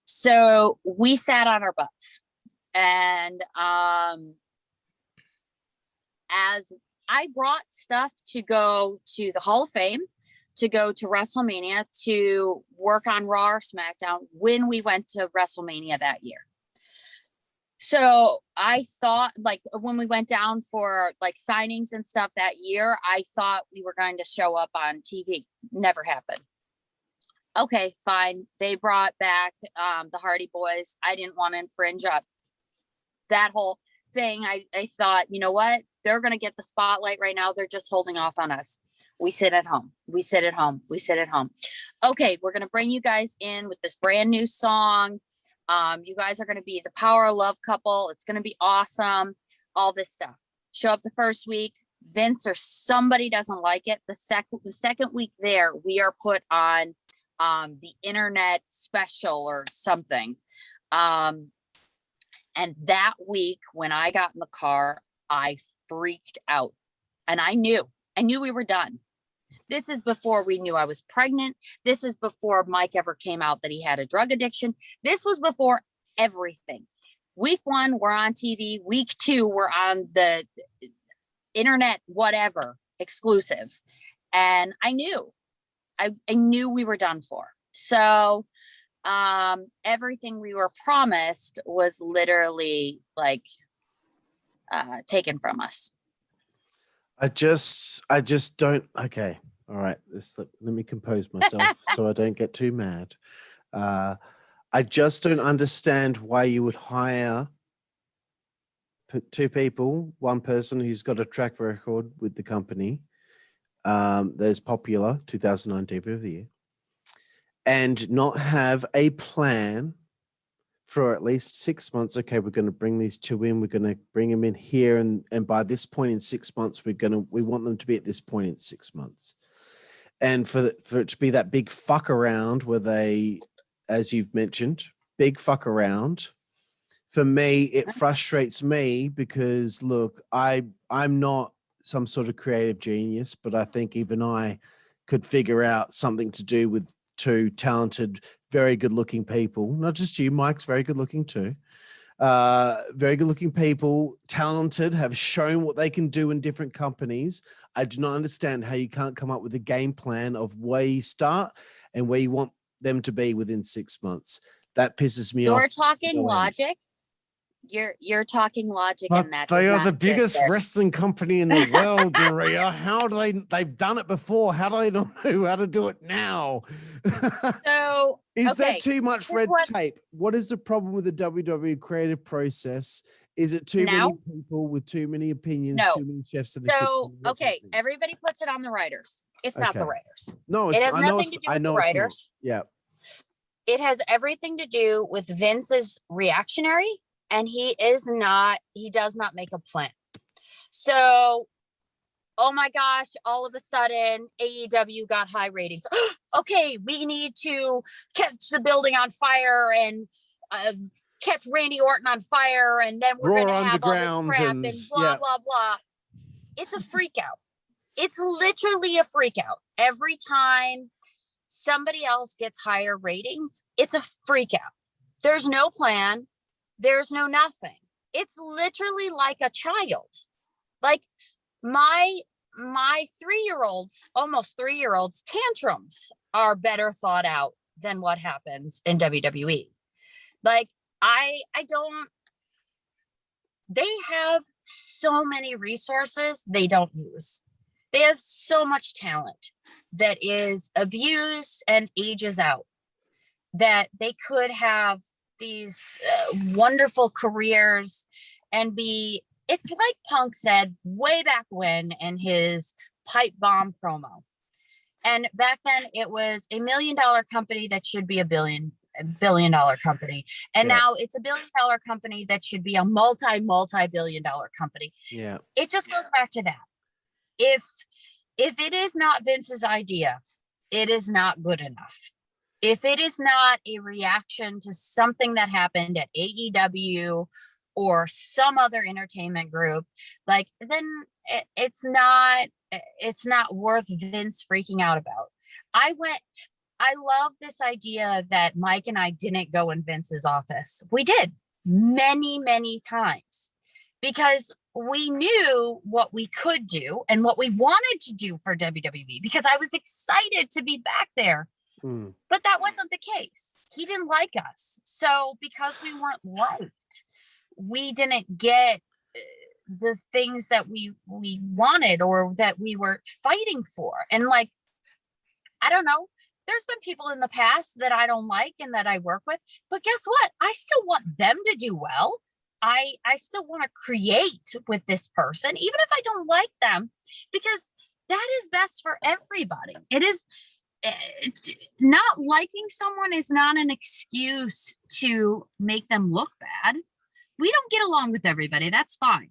So we sat on our butts, and as I brought stuff to go to the Hall of Fame, to go to WrestleMania, to work on Raw or SmackDown when we went to WrestleMania that year. So I thought, like, when we went down for like signings and stuff that year, I thought we were going to show up on TV. Never happened. Okay, fine. They brought back the Hardy Boys. I didn't want to infringe on that whole thing. I thought, you know what? They're going to get the spotlight right now. They're just holding off on us. We sit at home. We sit at home. We sit at home. Okay, we're going to bring you guys in with this brand new song. You guys are going to be the power of love couple. It's going to be awesome. All this stuff. Show up the first week. Vince or somebody doesn't like it. The second week there, we are put on the internet special or something. And that week when I got in the car, I freaked out, and I knew we were done. This is before we knew I was pregnant. This is before Mike ever came out that he had a drug addiction. This was before everything. Week 1, we're on TV. Week 2, we're on the internet, whatever, exclusive. And I knew we were done for. So everything we were promised was literally like taken from us. I just don't. Okay. All right. Let me compose myself so I don't get too mad. I just don't understand why you would hire two people, one person who's got a track record with the company. There's popular 2009 Diva of the Year, and not have a plan for at least 6 months. Okay, we're going to bring these two in. We're going to bring them in here, and by this point in 6 months, we want them to be at this point in 6 months. And for it to be that big fuck around where they, as you've mentioned, big fuck around. For me, it frustrates me because look, I'm not some sort of creative genius, but I think even I could figure out something to do with two talented, very good looking people. Not just you, Mike's very good looking too. Very good looking people, talented, have shown what they can do in different companies. I do not understand how you can't come up with a game plan of where you start and where you want them to be within 6 months. That pisses me off. You're talking logic. You're talking logic, But and that they does are not the exist biggest there. wrestling company in the world, Maria. How do they've done it before? How do they not know how to do it now? So Is okay, there too much here's red what- tape? What is the problem with the WWE creative process? Is it too Now? many people with too many opinions, No. too many chefs in the So kitchen? What's okay, happening? everybody puts it on the writers. It's not the Okay. writers. No, It has I know nothing it's, to do I with know the it's not. writers. Yeah. It has everything to do with Vince's reactionary, and he does not make a plan. So, oh my gosh, all of a sudden AEW got high ratings. Okay, we need to catch the building on fire and catch Randy Orton on fire, and then we're Raw going to have all this Underground crap and- and blah, yeah. blah, blah. It's a freak out. It's literally a freak out. Every time somebody else gets higher ratings, it's a freak out. There's no plan. There's no nothing. It's literally like a child. Like my 3-year-olds, almost 3-year-olds, tantrums are better thought out than what happens in WWE. Like I don't, they have so many resources they don't use. They have so much talent that is abused and ages out, that they could have these wonderful careers and be, it's like Punk said way back when in his pipe bomb promo. And back then it was $1 million company that should be a billion dollar company. And now it's $1 billion company that should be a multi-billion dollar company. Yeah. It just goes back to that. If it is not Vince's idea, it is not good enough. If it is not a reaction to something that happened at AEW or some other entertainment group, like, then it's not worth Vince freaking out about. I love this idea that Mike and I didn't go in Vince's office. We did many, many times because we knew what we could do and what we wanted to do for WWE, because I was excited to be back there. But that wasn't the case. He didn't like us. So because we weren't liked, we didn't get the things that we wanted or that we were fighting for. And like, I don't know, there's been people in the past that I don't like and that I work with, but guess what? I still want them to do well. I still want to create with this person, even if I don't like them, because that is best for everybody. It is, not liking someone is not an excuse to make them look bad. We don't get along with everybody. That's fine.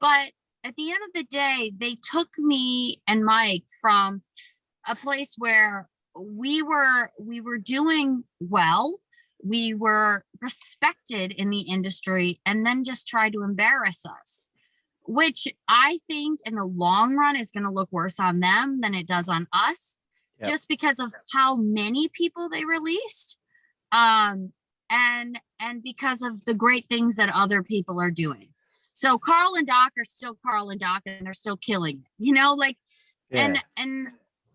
But at the end of the day, they took me and Mike from a place where we were doing well. We were respected in the industry, and then just tried to embarrass us, which I think in the long run is going to look worse on them than it does on us. Yep. Just because of how many people they released, and because of the great things that other people are doing. So Carl and Doc are still Carl and Doc, and they're still killing it, you know, like, and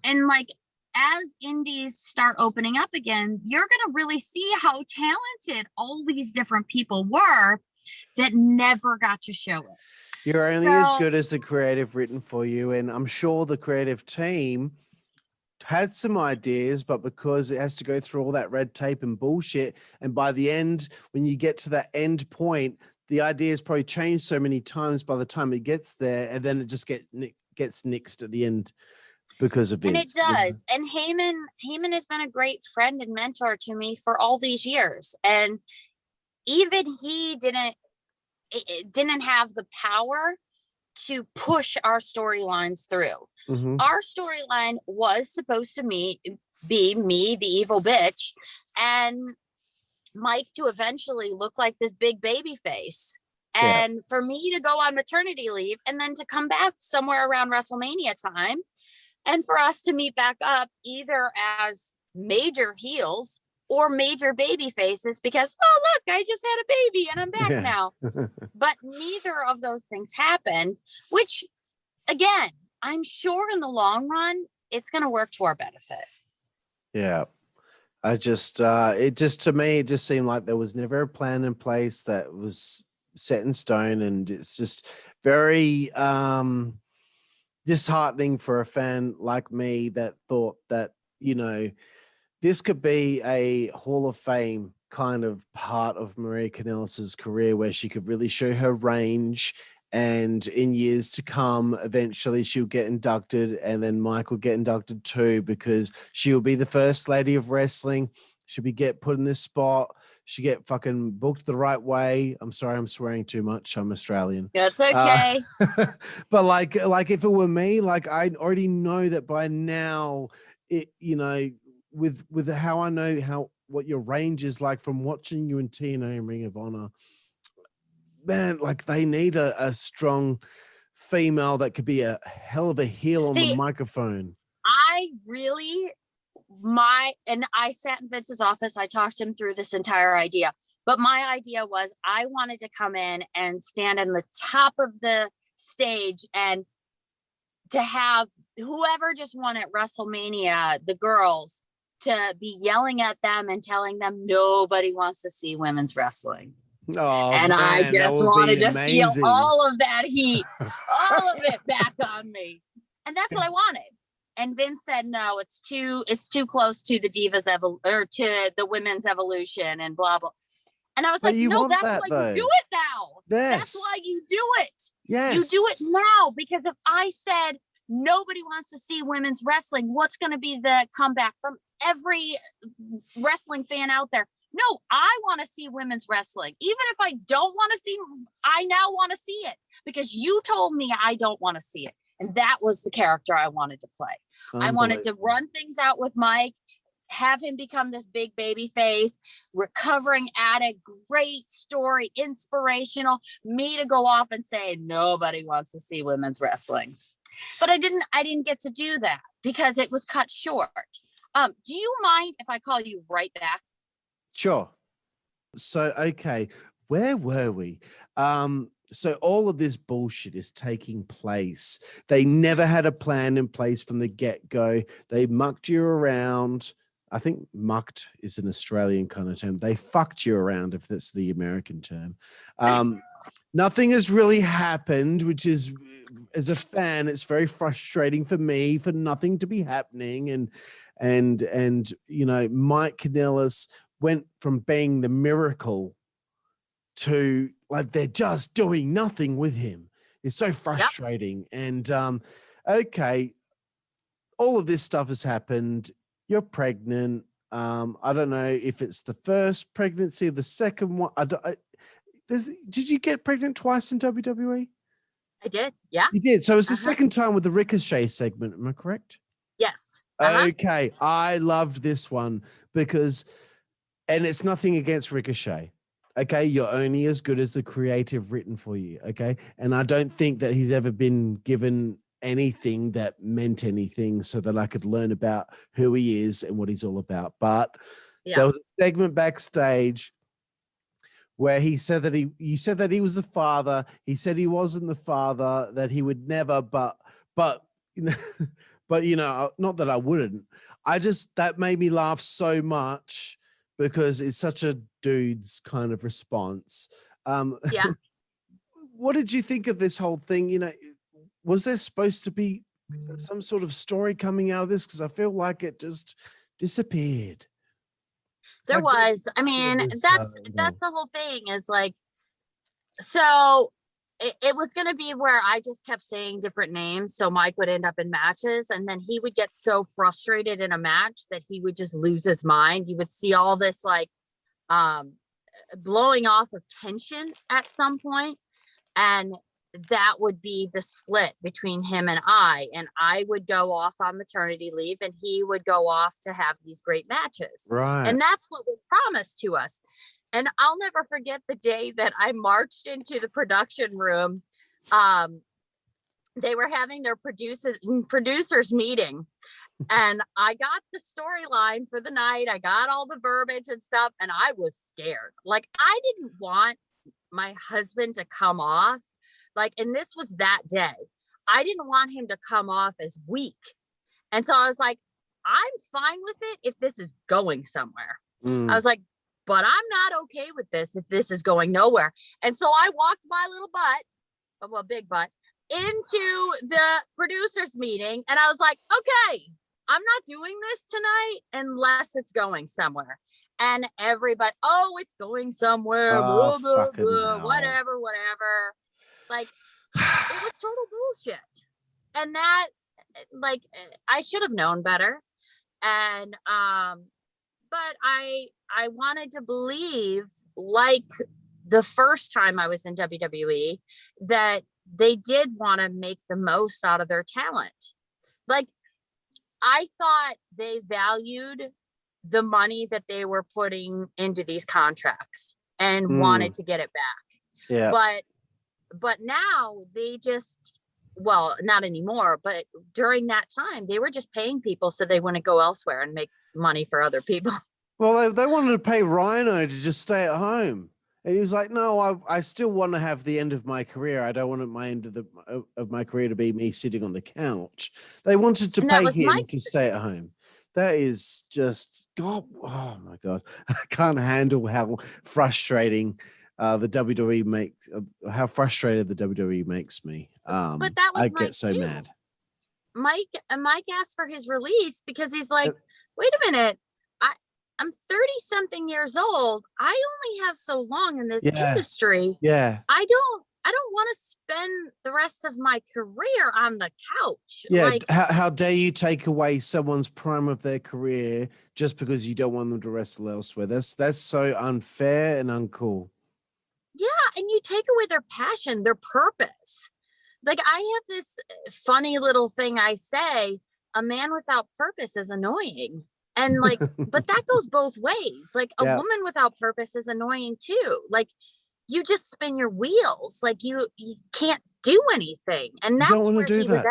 like, as indies start opening up again, you're going to really see how talented all these different people were that never got to show it. You're only as good as the creative written for you. And I'm sure the creative team had some ideas, but because it has to go through all that red tape and bullshit, and by the end, when you get to that end point, the ideas probably changed so many times by the time it gets there, and then it just gets nixed at the end because of Vince. And it does. And Heyman has been a great friend and mentor to me for all these years. And even he didn't have the power to push our storylines through. Mhm. Our storyline was supposed to be me, the evil bitch, and Mike to eventually look like this big baby face. Yeah. And for me to go on maternity leave and then to come back somewhere around WrestleMania time and for us to meet back up either as major heels or major baby faces because, oh, look, I just had a baby and I'm back Yeah. now. But neither of those things happened, which, again, I'm sure in the long run, it's going to work to our benefit. Yeah. I just, to me, it just seemed like there was never a plan in place that was set in stone. And it's just very disheartening for a fan like me that thought that, this could be a Hall of Fame kind of part of Maria Kanellis' career where she could really show her range. And in years to come, eventually she'll get inducted, and then Mike will get inducted too, because she will be the first lady of wrestling. She'll get put in this spot. She get fucking booked the right way. I'm sorry, I'm swearing too much. I'm Australian. That's okay. But like if it were me, like I already know that by now, with how I know what your range is like from watching you in TNA and Ring of Honor, man, like they need a strong female that could be a hell of a heel on the microphone. I sat in Vince's office. I talked him through this entire idea, but my idea was I wanted to come in and stand in the top of the stage and to have whoever just won at WrestleMania, the girls, to be yelling at them and telling them nobody wants to see women's wrestling. Oh, and man, I just wanted to feel amazing. all of that heat, all of it back on me. And that's what I wanted. And Vince said, no, it's too close to the Divas or to the women's evolution and blah, blah. And I was like, no, that's why you do it now. Yes. That's why you do it. Yes. You do it now, because if I said nobody wants to see women's wrestling, what's going to be the comeback from every wrestling fan out there? No, I want to see women's wrestling. Even if I don't want to see, I now want to see it because you told me I don't want to see it. And that was the character I wanted to play. I wanted to run things out with Mike, have him become this big baby face, recovering addict, great story, inspirational, me to go off and say, nobody wants to see women's wrestling. But I didn't get to do that because it was cut short. Do you mind if I call you right back? Sure. So, okay, where were we? So all of this bullshit is taking place. They never had a plan in place from the get-go. They mucked you around. I think mucked is an Australian kind of term. They fucked you around, if that's the American term. Nothing has really happened, which is, as a fan, it's very frustrating for me for nothing to be happening. And Mike Kanellis went from being the miracle to like they're just doing nothing with him. It's so frustrating. Yep. And okay, all of this stuff has happened. You're pregnant. I don't know if it's the first pregnancy or the second one. Did you get pregnant twice in WWE? I did. Yeah. You did. So it's the second time with the Ricochet segment. Am I correct? Yes. Okay. I loved this one because, and it's nothing against Ricochet. Okay. You're only as good as the creative written for you. Okay. And I don't think that he's ever been given anything that meant anything so that I could learn about who he is and what he's all about. But there was a segment backstage where he said that he said that he was the father. He said he wasn't the father, that he would never, but not that I wouldn't. That made me laugh so much because it's such a dude's kind of response. What did you think of this whole thing? Was there supposed to be some sort of story coming out of this? Because I feel like it just disappeared. There was. I mean, that's the whole thing is like, so it was going to be where I just kept saying different names. So Mike would end up in matches and then he would get so frustrated in a match that he would just lose his mind. You would see all this like blowing off of tension at some point, and that would be the split between him and I would go off on maternity leave and he would go off to have these great matches. Right. And that's what was promised to us. And I'll never forget the day that I marched into the production room. They were having their producers meeting, and I got the storyline for the night. I got all the verbiage and stuff, and I was scared. Like, I didn't want my husband to come off. Like, and this was that day. I didn't want him to come off as weak. And so I was like, I'm fine with it if this is going somewhere. I was like, but I'm not okay with this if this is going nowhere. And so I walked my little butt, well, big butt, into the producers meeting. And I was like, okay, I'm not doing this tonight unless it's going somewhere. And everybody, oh, it's going somewhere, blah, blah, blah, whatever. Like, it was total bullshit. And that, like, I should have known better. And, but I wanted to believe, like the first time I was in WWE, that they did want to make the most out of their talent. Like, I thought they valued the money that they were putting into these contracts and wanted to get it back. Yeah. But now they just, well, not anymore, but during that time, they were just paying people so they wouldn't go elsewhere and make money for other people. Well, they wanted to pay Rhino to just stay at home. And he was like, no, I still want to have the end of my career. I don't want my end of my career to be me sitting on the couch. They wanted to pay him to stay at home. That is just, God, oh my God. I can't handle how frustrating the WWE makes, how frustrated the WWE makes me. But that was I get so mad. Mike asked for his release because he's like, wait a minute, I'm 30 something years old. I only have so long in this industry. Yeah. I don't want to spend the rest of my career on the couch. Yeah. Like, how dare you take away someone's prime of their career just because you don't want them to wrestle elsewhere? That's so unfair and uncool. Yeah, and you take away their passion, their purpose. Like, I have this funny little thing I say, a man without purpose is annoying. And like, but that goes both ways. Like, a woman without purpose is annoying too. Like, you just spin your wheels. Like, you can't do anything. And that's where he was at.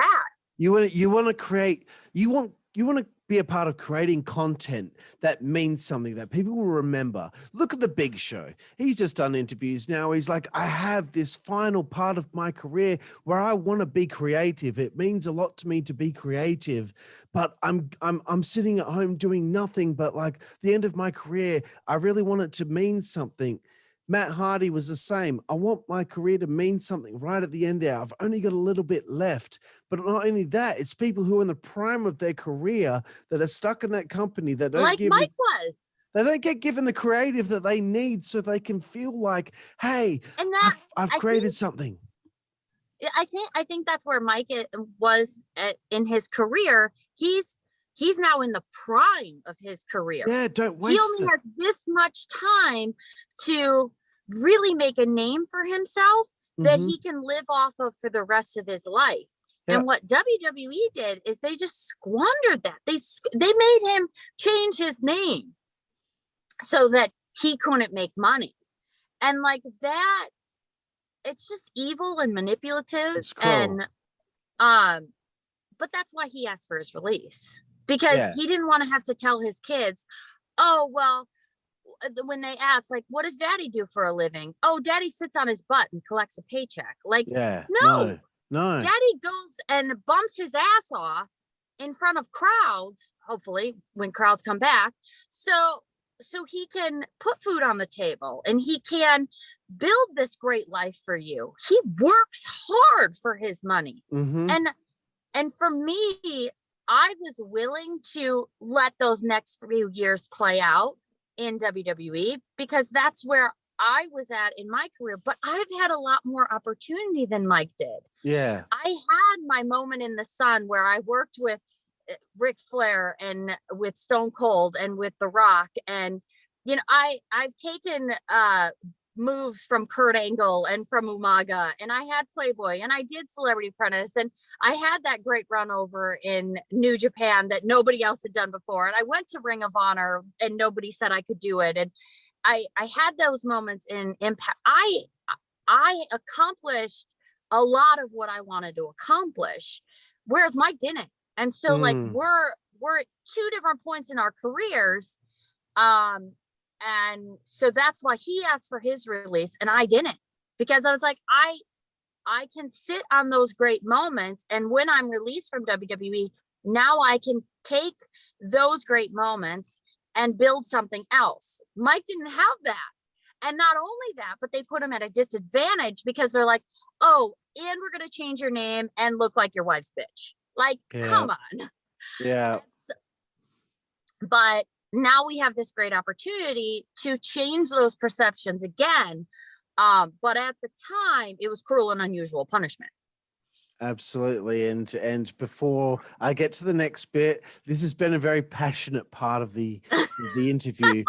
You want to create, you want to be a part of creating content that means something that people will remember. Look at the Big Show. He's just done interviews now. He's like, I have this final part of my career where I want to be creative. It means a lot to me to be creative, but I'm sitting at home doing nothing but like the end of my career. I really want it to mean something. Matt Hardy was the same. I want my career to mean something right at the end there. I've only got a little bit left. But not only that, it's people who are in the prime of their career that are stuck in that company that don't like Mike was. They don't get given the creative that they need so they can feel like, hey, and that, I've created something. I think that's where Mike was in his career. He's now in the prime of his career. Yeah, don't waste it. He only has this much time to really make a name for himself that he can live off of for the rest of his life. Yeah. And what WWE did is they just squandered that. They made him change his name so that he couldn't make money. And like that, it's just evil and manipulative. It's cool. And but that's why he asked for his release. Because he didn't want to have to tell his kids, oh, well, when they ask, like, what does daddy do for a living? Oh, daddy sits on his butt and collects a paycheck. Like, no. Daddy goes and bumps his ass off in front of crowds, hopefully, when crowds come back. So he can put food on the table and he can build this great life for you. He works hard for his money. And for me, I was willing to let those next few years play out in WWE because that's where I was at in my career, but I've had a lot more opportunity than Mike did. Yeah. I had my moment in the sun where I worked with Ric Flair and with Stone Cold and with The Rock, and I've taken moves from Kurt Angle and from Umaga, and I had Playboy, and I did Celebrity Apprentice, and I had that great run over in New Japan that nobody else had done before, and I went to Ring of Honor and nobody said I could do it, and I had those moments in Impact. I accomplished a lot of what I wanted to accomplish, whereas Mike didn't. And so like we're at two different points in our careers. And so that's why he asked for his release and I didn't, because I was like, I can sit on those great moments. And when I'm released from WWE, now I can take those great moments and build something else. Mike didn't have that. And not only that, but they put him at a disadvantage because they're like, oh, and we're going to change your name and look like your wife's bitch. Like, come on. Yeah. But now we have this great opportunity to change those perceptions again. But at the time, it was cruel and unusual punishment. Absolutely. And before I get to the next bit, this has been a very passionate part of the interview.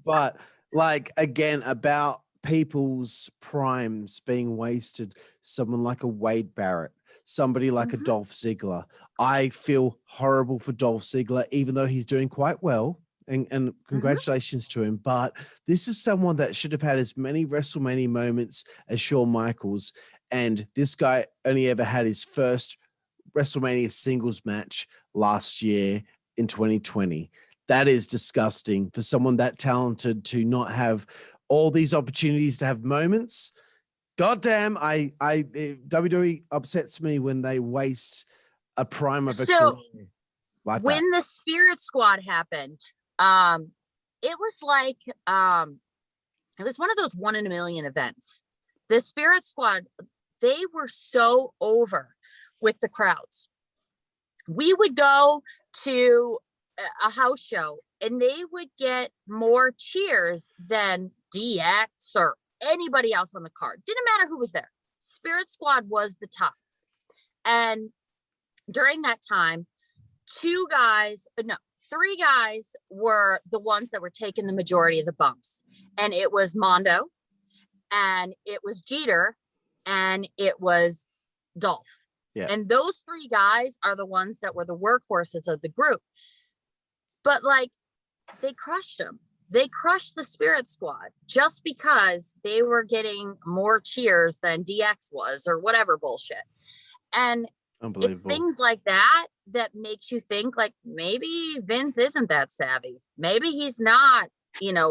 But like, again, about people's primes being wasted, someone like a Wade Barrett, somebody like a Dolph Ziggler. I feel horrible for Dolph Ziggler, even though he's doing quite well. And congratulations to him. But this is someone that should have had as many WrestleMania moments as Shawn Michaels. And this guy only ever had his first WrestleMania singles match last year in 2020. That is disgusting for someone that talented to not have all these opportunities to have moments. Goddamn, WWE upsets me when they waste a prime of a career like when the Spirit Squad happened, it was like it was one of those 1 in a million events. The Spirit Squad, they were so over with the crowds. We would go to a house show and they would get more cheers than DX or anybody else on the card. Didn't matter who was there. Spirit Squad was the top. And during that time, three guys were the ones that were taking the majority of the bumps. And it was Mondo, and it was Jeter, and it was Dolph. Yeah. And those three guys are the ones that were the workhorses of the group. But like, they crushed them. They crushed the Spirit Squad just because they were getting more cheers than DX was or whatever bullshit. And it's things like that that makes you think like maybe Vince isn't that savvy. Maybe he's not,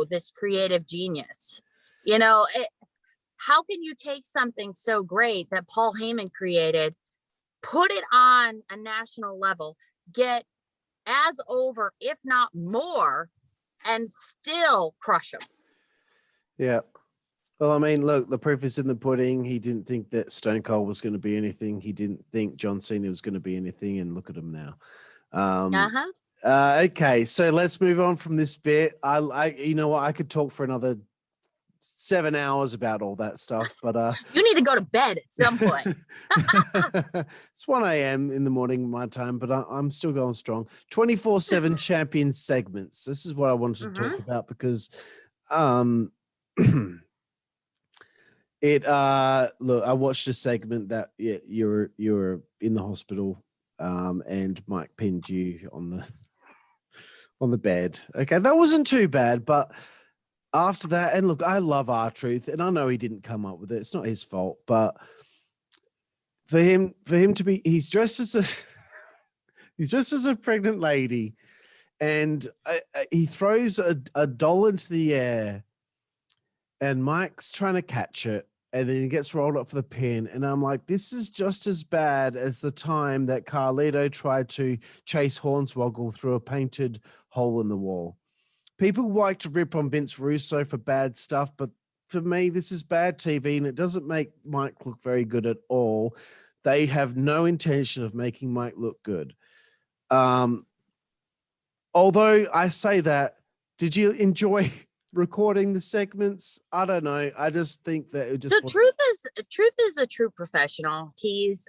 this creative genius. How can you take something so great that Paul Heyman created, put it on a national level, get as over, if not more, and still crush them? Yeah. Well, I mean, look, the proof is in the pudding. He didn't think that Stone Cold was going to be anything. He didn't think John Cena was going to be anything, and look at him now. Okay, so let's move on from this bit. You know what? I could talk for another 7 hours about all that stuff, but you need to go to bed at some point. It's 1 a.m. in the morning my time, but I'm still going strong. 24/7 champion segments. This is what I wanted to talk about because look, I watched a segment that you're in the hospital and Mike pinned you on the bed. Okay, that wasn't too bad, but after that, and look, I love R-Truth, and I know he didn't come up with it. It's not his fault, but for him to be, he's dressed as a pregnant lady, and he throws a doll into the air, and Mike's trying to catch it, and then he gets rolled up for the pin, and I'm like, this is just as bad as the time that Carlito tried to chase Hornswoggle through a painted hole in the wall. People like to rip on Vince Russo for bad stuff, but for me, this is bad TV, and it doesn't make Mike look very good at all. They have no intention of making Mike look good. Although I say that, did you enjoy recording the segments? I don't know. I just think that it just Truth is a true professional. He's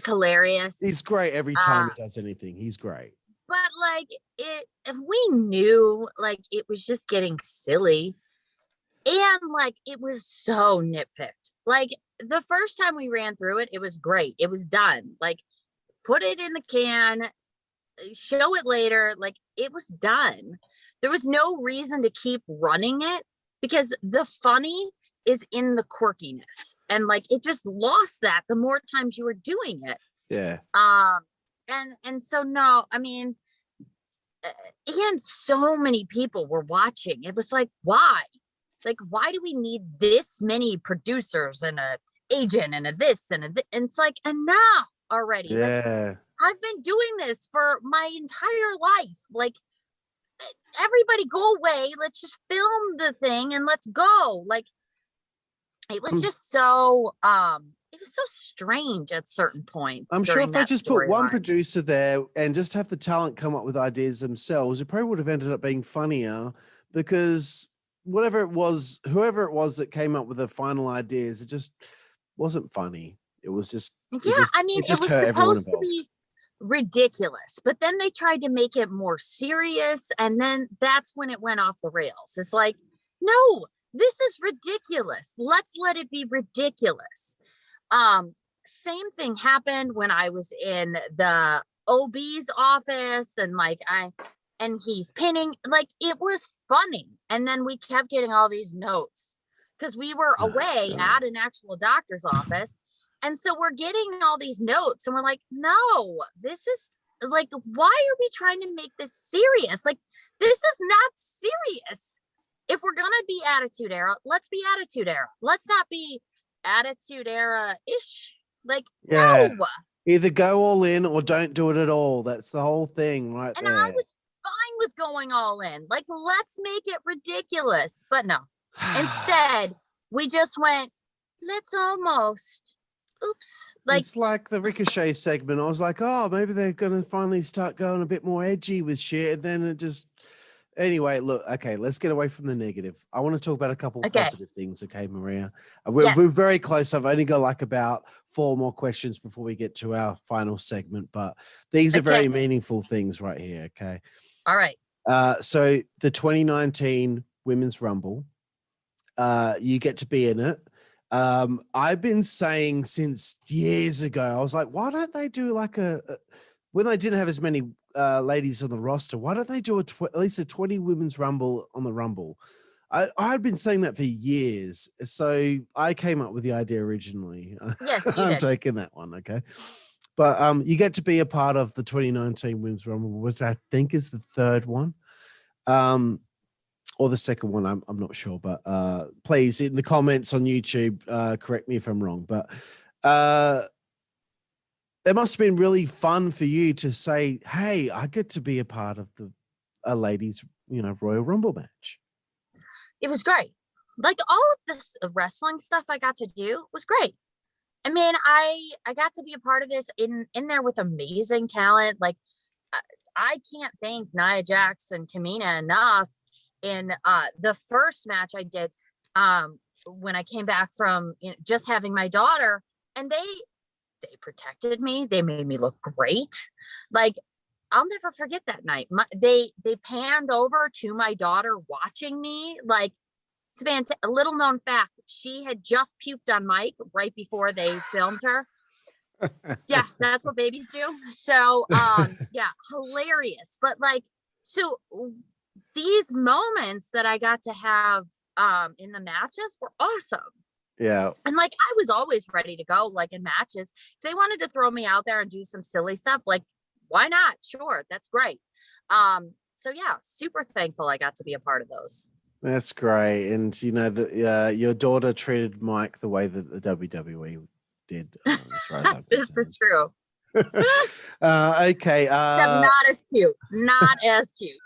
hilarious. He's great every time he does anything. He's great. but like if we knew like it was just getting silly and like it was so nitpicked. Like the first time we ran through it, it was great. It was done. Like put it in the can, show it later. Like it was done. There was no reason to keep running it because the funny is in the quirkiness. And like it just lost that the more times you were doing it. Yeah. And so no, I mean, and so many people were watching. It was like, why? Like, why do we need this many producers and a agent and a this and a and it's like enough already. Yeah. Like, I've been doing this for my entire life. Like, everybody go away. Let's just film the thing and let's go. Like, it was just so it was so strange at certain points. I'm sure if they just put one storyline. producer there and just have the talent come up with ideas themselves, it probably would have ended up being funnier because whatever it was, whoever it was that came up with the final ideas, it just wasn't funny. It was just, I mean, it was supposed to be ridiculous, but then they tried to make it more serious, and then that's when it went off the rails. It's like, no, this is ridiculous. Let's let it be ridiculous. Same thing happened when I was in the OB's office and he's pinning, like it was funny. And then we kept getting all these notes because we were away at an actual doctor's office. And so we're getting all these notes and we're like, no, this is like, why are we trying to make this serious? Like, this is not serious. If we're going to be Attitude Era, let's be Attitude Era. Let's not be Attitude Era-ish. Like, yeah. no. Either go all in or don't do it at all. That's the whole thing right And there. I was fine with going all in. Like, let's make it ridiculous. But no. Instead, we just went, let's almost. Oops. Like, it's like the Ricochet segment. I was like, oh, maybe they're going to finally start going a bit more edgy with shit. And then it just... Anyway, look, okay, let's get away from the negative. I want to talk about a couple of positive things, okay, Maria? We're very close. I've only got like about 4 more questions before we get to our final segment, but these are very meaningful things right here, okay? All right. So the 2019 Women's Rumble, you get to be in it. I've been saying since years ago, I was like, why don't they do like when they didn't have as many ladies on the roster, why don't they do at least a 20 women's rumble on the Rumble? I'd been saying that for years, so I came up with the idea originally. Yes, you I'm did. taking that one, okay? But you get to be a part of the 2019 Women's Rumble, which I think is the 3rd one, or the 2nd one. I'm not sure, but please in the comments on YouTube, correct me if I'm wrong. But it must have been really fun for you to say, hey, I get to be a part of a ladies, Royal Rumble match. It was great. Like all of this wrestling stuff I got to do was great. I mean, I got to be a part of this in there with amazing talent. Like I can't thank Nia Jax and Tamina enough in the first match I did when I came back from just having my daughter, and they protected me. They made me look great. Like, I'll never forget that night. They panned over to my daughter watching me. Like, it's fantastic. A little known fact, she had just puked on Mike right before they filmed her. Yeah, that's what babies do. So, yeah, hilarious. But like, so these moments that I got to have in the matches were awesome. Yeah. And like, I was always ready to go, like in matches. If they wanted to throw me out there and do some silly stuff, like, why not? Sure. That's great. So yeah, super thankful I got to be a part of those. That's great. And your daughter treated Mike the way that the WWE did. As far as I'm This is true. Okay. Not as cute. Not as cute.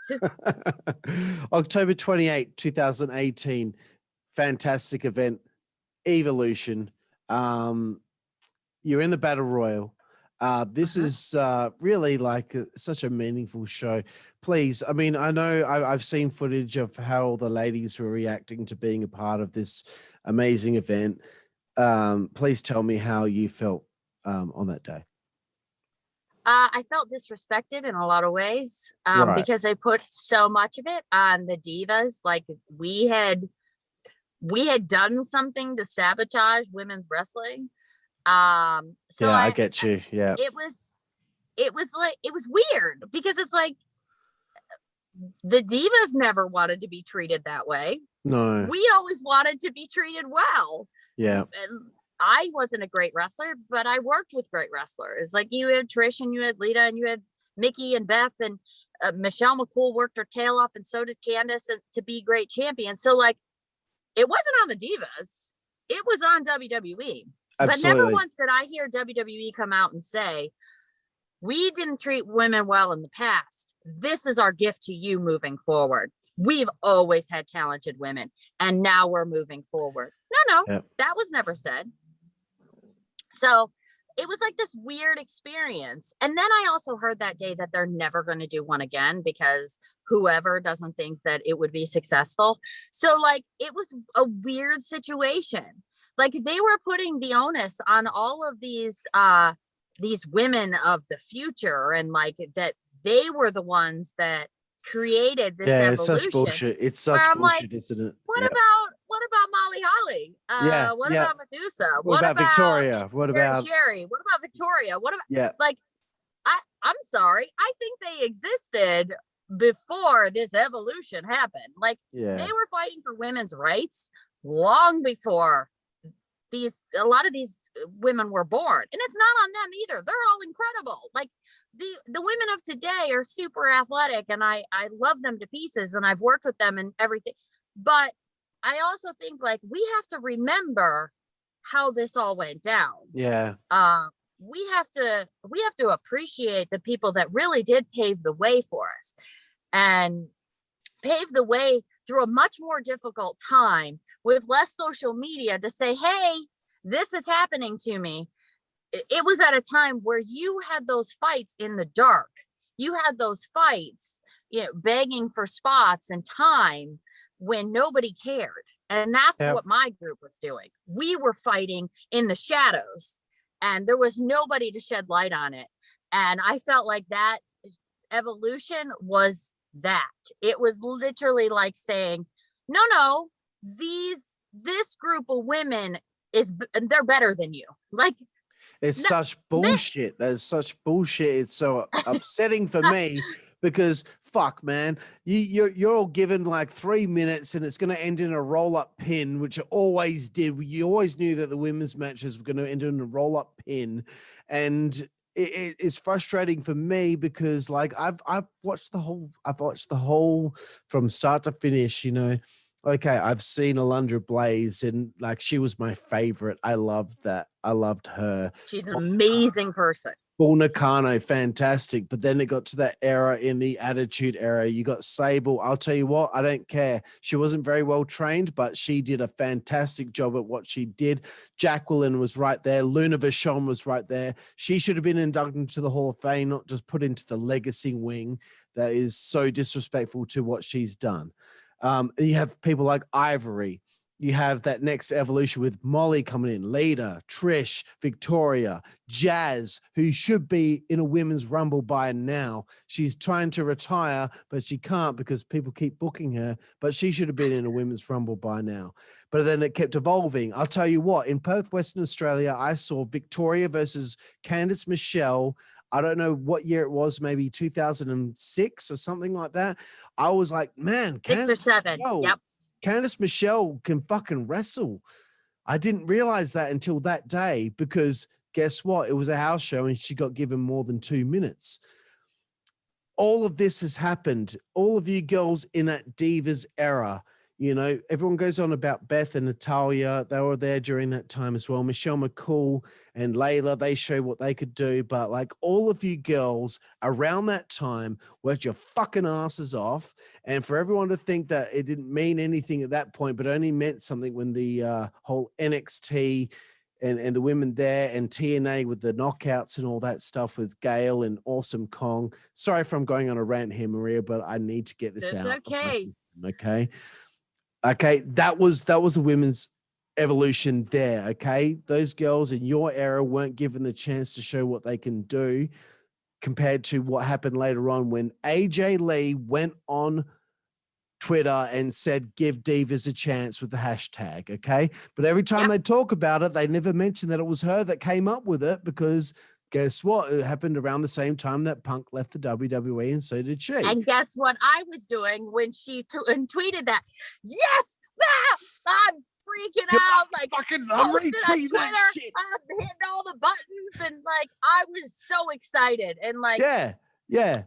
October 28, 2018. Fantastic event. Evolution. You're in the Battle Royal. This is really like such a meaningful show. Please, I mean, I know I've seen footage of how the ladies were reacting to being a part of this amazing event. Please tell me how you felt on that day. I felt disrespected in a lot of ways Right. because they put so much of it on the divas. Like we had done something to sabotage women's wrestling. So Yeah, I get you. Yeah. it was weird because it's like the divas never wanted to be treated that way. No. We always wanted to be treated well. Yeah. And I wasn't a great wrestler, but I worked with great wrestlers. Like you had Trish and you had Lita and you had Mickey and Beth and Michelle McCool worked her tail off, and so did Candice, and to be great champions. So like, it wasn't on the divas, it was on WWE. Absolutely. But never once did I hear WWE come out and say, we didn't treat women well in the past. This is our gift to you moving forward. We've always had talented women, and now we're moving forward. No, Yep. that was never said. So it was like this weird experience. And then I also heard that day that they're never going to do one again because whoever doesn't think that it would be successful. So like, it was a weird situation. Like they were putting the onus on all of these women of the future, and like that they were the ones that created this evolution. It's such bullshit. It's such bullshit, isn't it? What about Molly Holly? What about Medusa? What about Victoria? What about Sherry? What about Victoria? What about like I'm sorry. I think they existed before this evolution happened. Like they were fighting for women's rights long before a lot of these women were born. And it's not on them either. They're all incredible. Like the women of today are super athletic, and I love them to pieces, and I've worked with them and everything. But I also think like we have to remember how this all went down. Yeah. We have to appreciate the people that really did pave the way for us, and pave the way through a much more difficult time with less social media to say, hey, this is happening to me. It was at a time where you had those fights in the dark. You had those fights, begging for spots and time when nobody cared. And that's what my group was doing. We were fighting in the shadows, and there was nobody to shed light on it. And I felt like that evolution was that. It was literally like saying, no, this group of women they're better than you. Like, it's such bullshit. That is such bullshit. It's so upsetting for me because fuck, man, you're all given like 3 minutes, and it's going to end in a roll-up pin, which it always did. You always knew that the women's matches were going to end in a roll-up pin, and it's frustrating for me because like I've watched the whole from start to finish. Okay, I've seen Alundra Blaze, and like she was my favorite. I loved that. I loved her. She's an amazing person. Bull Nakano, fantastic. But then it got to that era in the Attitude Era. You got Sable. I'll tell you what, I don't care. She wasn't very well trained, but she did a fantastic job at what she did. Jacqueline was right there. Luna Vachon was right there. She should have been inducted into the Hall of Fame, not just put into the legacy wing. That is so disrespectful to what she's done. You have people like Ivory. You have that next evolution with Molly coming in, Lita, Trish, Victoria, Jazz, who should be in a women's rumble by now. She's trying to retire, but she can't because people keep booking her, but she should have been in a women's rumble by now. But then it kept evolving. I'll tell you what, in Perth, Western Australia, I saw Victoria versus Candice Michelle. I don't know what year it was, maybe 2006 or something like that. I was like, man, 6 or 7. Yep. Candice Michelle can fucking wrestle. I didn't realize that until that day, because guess what? It was a house show and she got given more than 2 minutes. All of this has happened. All of you girls in that Divas era, everyone goes on about Beth and Natalia. They were there during that time as well. Michelle McCool and Layla, they show what they could do. But like all of you girls around that time worked your fucking asses off. And for everyone to think that it didn't mean anything at that point, but only meant something when the whole NXT and the women there and TNA with the knockouts and all that stuff with Gail and Awesome Kong. Sorry if I'm going on a rant here, Maria, but I need to get this out. Okay. Okay, that was the women's evolution there. Okay, those girls in your era weren't given the chance to show what they can do. compared to what happened later on when AJ Lee went on Twitter and said, give divas a chance with the hashtag. Okay. But every time they talk about it, they never mention that it was her that came up with it, because guess what? It happened around the same time that Punk left the WWE, and so did she. And guess what I was doing when she tweeted that? Yes! Ah! I'm freaking out. Like, I'm retweeting that shit. I'm hitting all the buttons, and like, I was so excited. And like, yeah.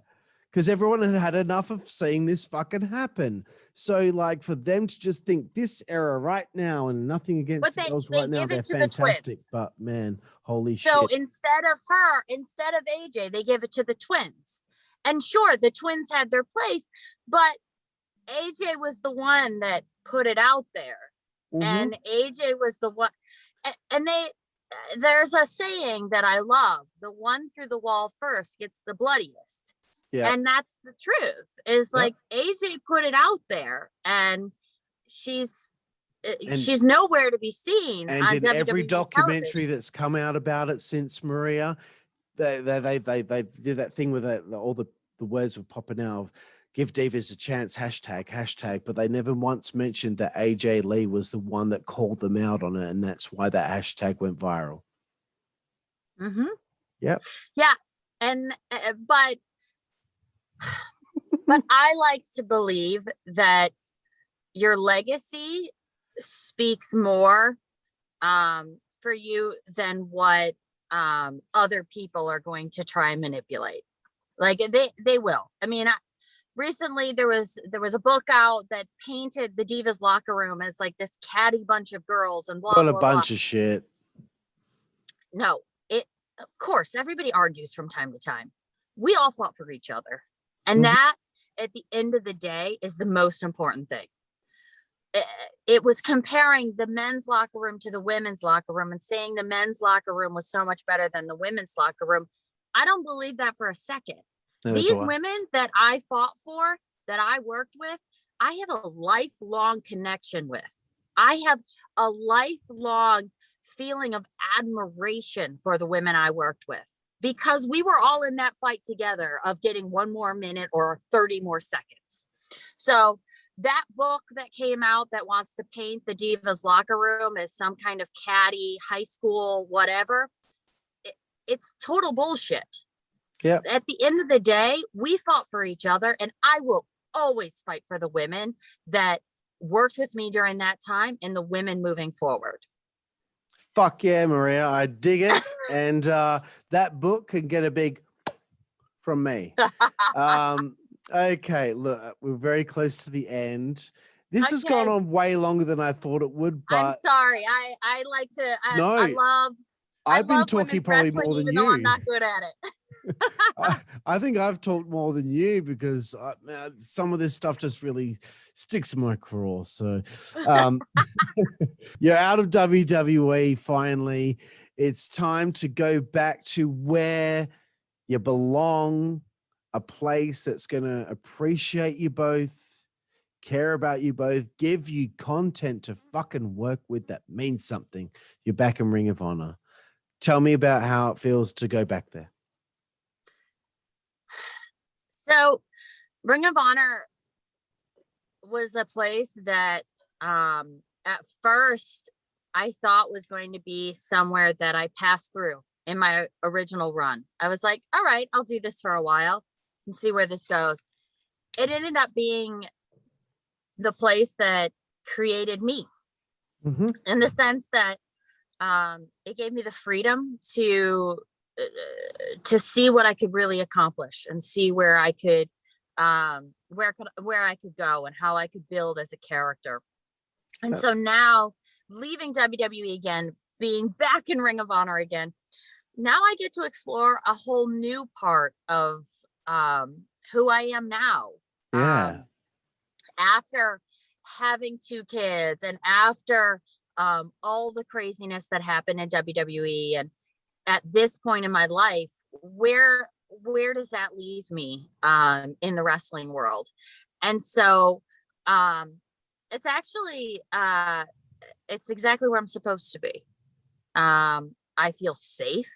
Because everyone had enough of seeing this fucking happen. So, like, for them to just think this era right now, and nothing against the girls right now, they're fantastic. But man, holy shit. So instead of AJ, they give it to the twins. And sure, the twins had their place, but AJ was the one that put it out there. Mm-hmm. And AJ was the one. And there's a saying that I love: the one through the wall first gets the bloodiest. Yeah. And that's the truth, is like AJ put it out there, and she's nowhere to be seen. And in WWE every documentary television that's come out about it since Maria, they did that thing with all the words were popping out of give divas a chance, hashtag, but they never once mentioned that AJ Lee was the one that called them out on it, and that's why that hashtag went viral. Mm-hmm. Yep. Yeah. And but I like to believe that your legacy speaks more for you than what other people are going to try and manipulate. Like they will. I mean, recently there was a book out that painted the Divas locker room as like this catty bunch of girls and blah, what blah, a bunch blah. of shit. No, of course, everybody argues from time to time. We all fought for each other. And that, at the end of the day, is the most important thing. It was comparing the men's locker room to the women's locker room and saying the men's locker room was so much better than the women's locker room. I don't believe that for a second. These women that I fought for, that I worked with, I have a lifelong connection with. I have a lifelong feeling of admiration for the women I worked with, because we were all in that fight together of getting 1 more minute or 30 more seconds. So that book that came out that wants to paint the Divas locker room as some kind of catty high school, whatever, it's total bullshit. Yeah. At the end of the day, we fought for each other, and I will always fight for the women that worked with me during that time and the women moving forward. Fuck yeah, Maria. I dig it. And that book can get a big from me. Okay, look, we're very close to the end. This has gone on way longer than I thought it would, but I'm sorry. I like to I've been talking probably more than you. I'm not good at it. I think I've talked more than you, because some of this stuff just really sticks in my craw. So you're out of WWE finally. It's time to go back to where you belong, a place that's going to appreciate you both, care about you both, give you content to fucking work with that means something. You're back in Ring of Honor. Tell me about how it feels to go back there. So Ring of Honor was a place that at first I thought was going to be somewhere that I passed through in my original run. I was like, all right, I'll do this for a while and see where this goes. It ended up being the place that created me, in the sense that it gave me the freedom to see what I could really accomplish and see where I could where I could go and how I could build as a character. And so now, leaving WWE again, being back in Ring of Honor again, now I get to explore a whole new part of who I am now. Yeah. After having 2 kids and after all the craziness that happened in WWE, and at this point in my life, where does that leave me in the wrestling world? And so it's actually it's exactly where I'm supposed to be. I feel safe.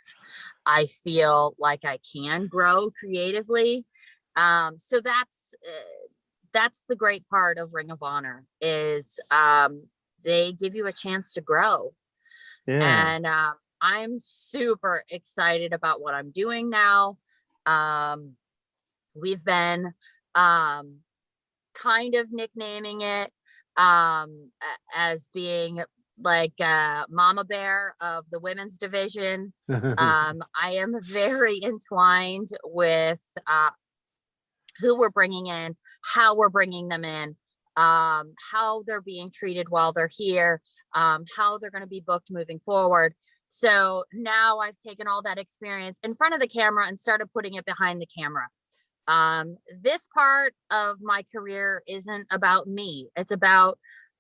I feel like I can grow creatively. So that's the great part of Ring of Honor is they give you a chance to grow. Yeah. And I'm super excited about what I'm doing now. We've been kind of nicknaming it as being like Mama Bear of the women's division. I am very entwined with who we're bringing in, how we're bringing them in, how they're being treated while they're here, how they're going to be booked moving forward. So now I've taken all that experience in front of the camera and started putting it behind the camera. This part of my career isn't about me. It's about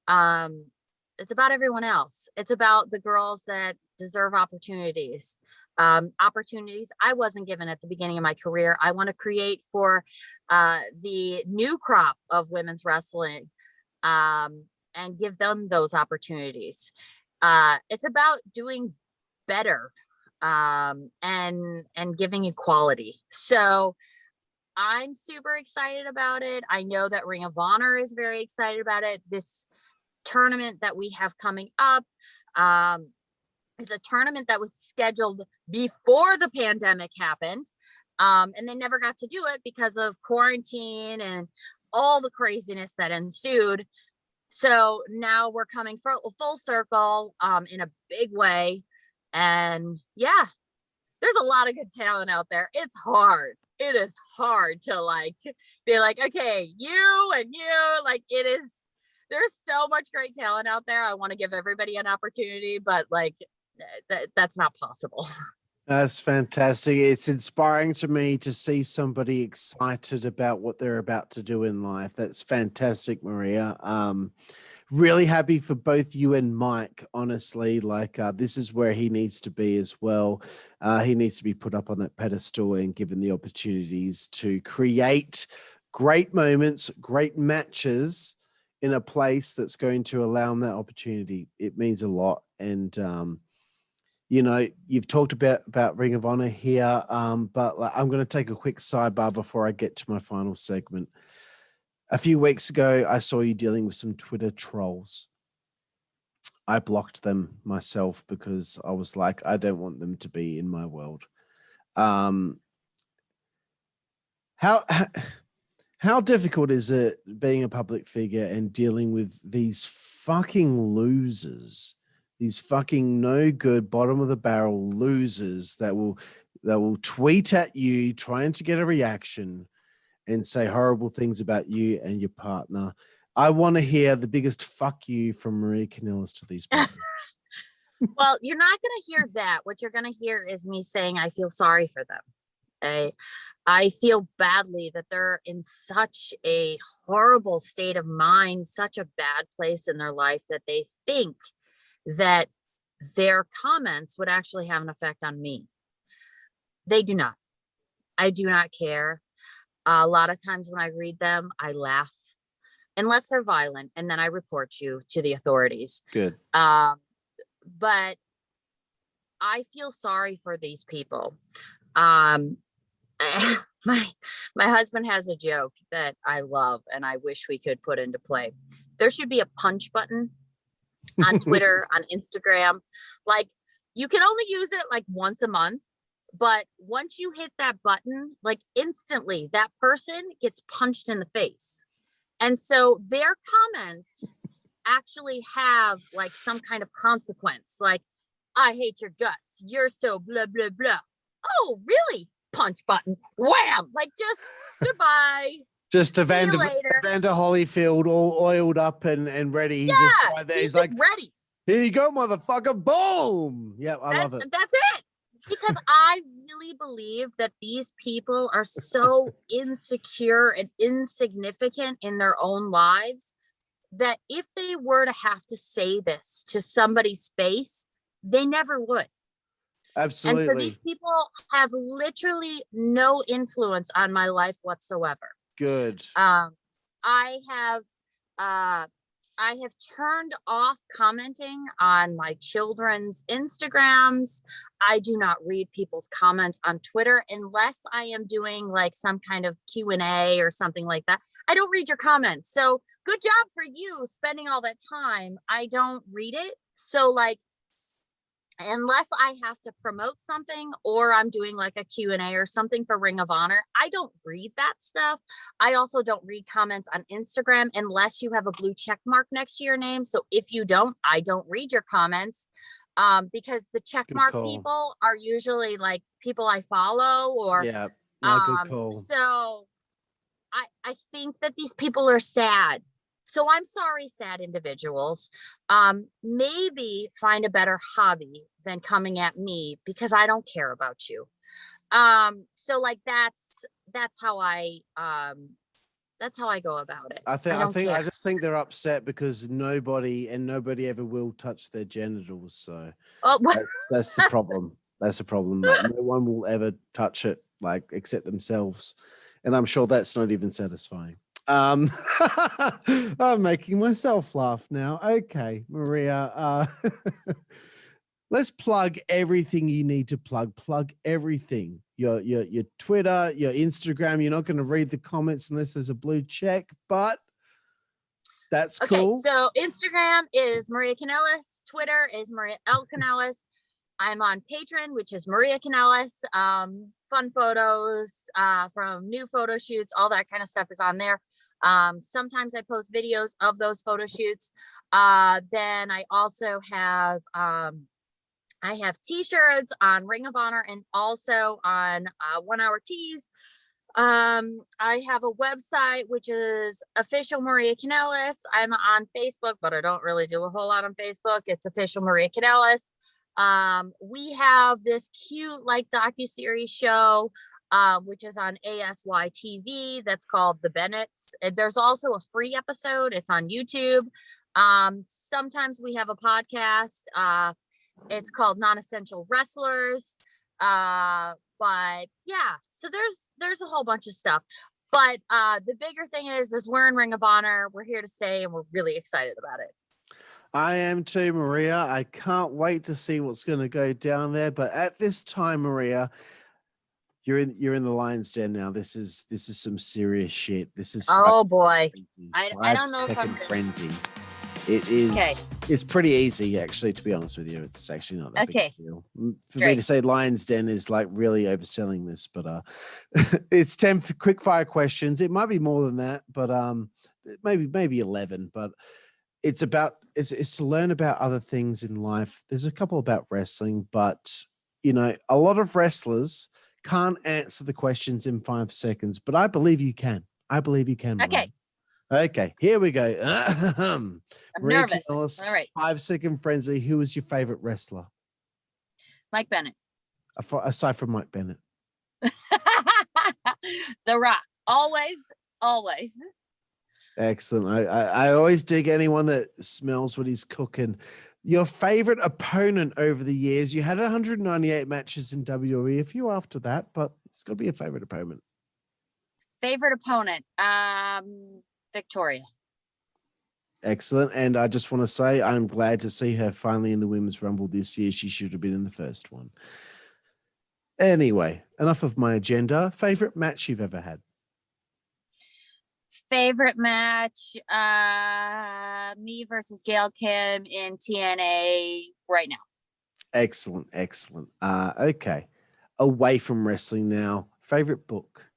everyone else. It's about the girls that deserve opportunities. Opportunities I wasn't given at the beginning of my career. I want to create for the new crop of women's wrestling and give them those opportunities. It's about doing better and giving equality. So I'm super excited about it. I know that Ring of Honor is very excited about it. This tournament that we have coming up is a tournament that was scheduled before the pandemic happened. And they never got to do it because of quarantine and all the craziness that ensued. So now we're coming full circle in a big way. And yeah, there's a lot of good talent out there. It's hard. It is hard to like be like, okay, you and you, like it is, there's so much great talent out there. I want to give everybody an opportunity, but like that's not possible. That's fantastic. It's inspiring to me to see somebody excited about what they're about to do in life. That's fantastic, Maria. Really happy for both you and Mike, honestly. Like this is where he needs to be as well. He needs to be put up on that pedestal and given the opportunities to create great moments, great matches in a place that's going to allow him that opportunity. It means a lot. And, you know, you've talked about Ring of Honor here, but I'm going to take a quick sidebar before I get to my final segment. A few weeks ago, I saw you dealing with some Twitter trolls. I blocked them myself because I was like, I don't want them to be in my world. How difficult is it being a public figure and dealing with these fucking losers, these fucking no good, bottom of the barrel losers that will tweet at you trying to get a reaction and say horrible things about you and your partner? I want to hear the biggest fuck you from Maria Kanellis to these people. Well, you're not going to hear that. What you're going to hear is me saying I feel sorry for them. I feel badly that they're in such a horrible state of mind, such a bad place in their life that they think that their comments would actually have an effect on me. They do not. I do not care. A lot of times when I read them, I laugh, unless they're violent, and then I report you to the authorities. Good. But I feel sorry for these people. My husband has a joke that I love and I wish we could put into play. There should be a punch button on Twitter, on Instagram. Like you can only use it like once a month. But once you hit that button, like instantly that person gets punched in the face. And so their comments actually have like some kind of consequence. Like, I hate your guts. You're so blah, blah, blah. Oh, really? Punch button. Wham! Like just goodbye. Just to Vander Holyfield all oiled up and ready. He's just right there. He's like, ready. Here you go, motherfucker. Boom. Yeah, I love it. That's it. Because I really believe that these people are so insecure and insignificant in their own lives that if they were to have to say this to somebody's face, they never would. Absolutely. And so these people have literally no influence on my life whatsoever. Good. I have I have turned off commenting on my children's Instagrams. I do not read people's comments on Twitter unless I am doing like some kind of Q&A or something like that. I don't read your comments. So good job for you spending all that time. I don't read it. So like, unless I have to promote something or I'm doing like a Q&A or something for Ring of Honor, I don't read that stuff. I also don't read comments on Instagram unless you have a blue check mark next to your name. So if you don't, I don't read your comments because the check Good mark call. people are usually like people I follow or Yeah, no, good call. so I think that these people are sad. So I'm sorry, sad individuals. Maybe find a better hobby than coming at me because I don't care about you. So like that's how I go about it. I just think they're upset because nobody ever will touch their genitals. So that's the problem. That's the problem. Like, no one will ever touch it, like except themselves, and I'm sure that's not even satisfying. I'm making myself laugh now. Okay, Maria, let's plug everything you need to plug. Plug everything. Your Twitter, your Instagram. You're not going to read the comments unless there's a blue check, but that's cool. Okay, so Instagram is Maria Kanellis. Twitter is Maria L. Kanellis. I'm on Patreon, which is Maria Kanellis. Fun photos from new photo shoots, all that kind of stuff is on there. Sometimes I post videos of those photo shoots. Then I also have t-shirts on Ring of Honor and also on 1 Hour Tees. I have a website, which is Official Maria Kanellis. I'm on Facebook, but I don't really do a whole lot on Facebook. It's Official Maria Kanellis. We have this cute like docuseries show, which is on ASY TV. That's called The Bennetts. There's also a free episode. It's on YouTube. Sometimes we have a podcast. It's called Non-Essential Wrestlers. But yeah, so there's a whole bunch of stuff. But the bigger thing is we're in Ring of Honor. We're here to stay, and we're really excited about it. I am too, Maria. I can't wait to see what's going to go down there. But at this time, Maria, you're in the lion's den now. This is some serious shit. This is boy. I don't know if I'm frenzy. It is. Okay. It's pretty easy, actually. To be honest with you, it's actually not that big a deal. For me to say lion's den is like really overselling this, but it's 10 quick fire questions. It might be more than that, but maybe 11. But it's to learn about other things in life. There's a couple about wrestling, but a lot of wrestlers can't answer the questions in 5 seconds, but I believe you can. Okay. Okay, here we go. I'm nervous. Kanellis, all right. 5-second frenzy. Who is your favorite wrestler? Mike Bennett. Aside from Mike Bennett. The Rock. Always. Excellent. I always dig anyone that smells what he's cooking. Your favorite opponent over the years? You had 198 matches in WWE, a few after that, but it's got to be a favorite opponent. Favorite opponent? Victoria. Excellent. And I just want to say I'm glad to see her finally in the Women's Rumble this year. She should have been in the first one. Anyway, enough of my agenda. Favorite match you've ever had? Favorite match, me versus Gail Kim in TNA right now. Excellent. Okay. Away from wrestling now. Favorite book?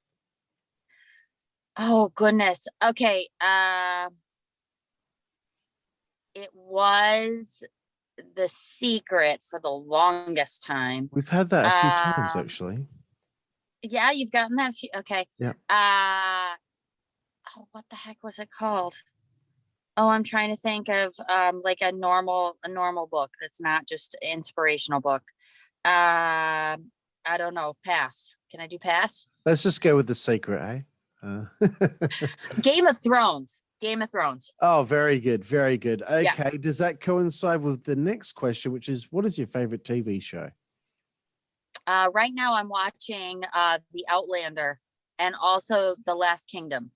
Oh, goodness. Okay. It was The Secret for the longest time. We've had that a few times, actually. Yeah, you've gotten that. Okay. Yeah. What the heck was it called? Oh, I'm trying to think of like a normal book that's not just an inspirational book. I don't know. Pass. Can I do pass? Let's just go with The Secret, eh? Game of Thrones. Oh, very good. Okay. Yeah. Does that coincide with the next question, which is what is your favorite TV show? Right now I'm watching The Outlander and also The Last Kingdom.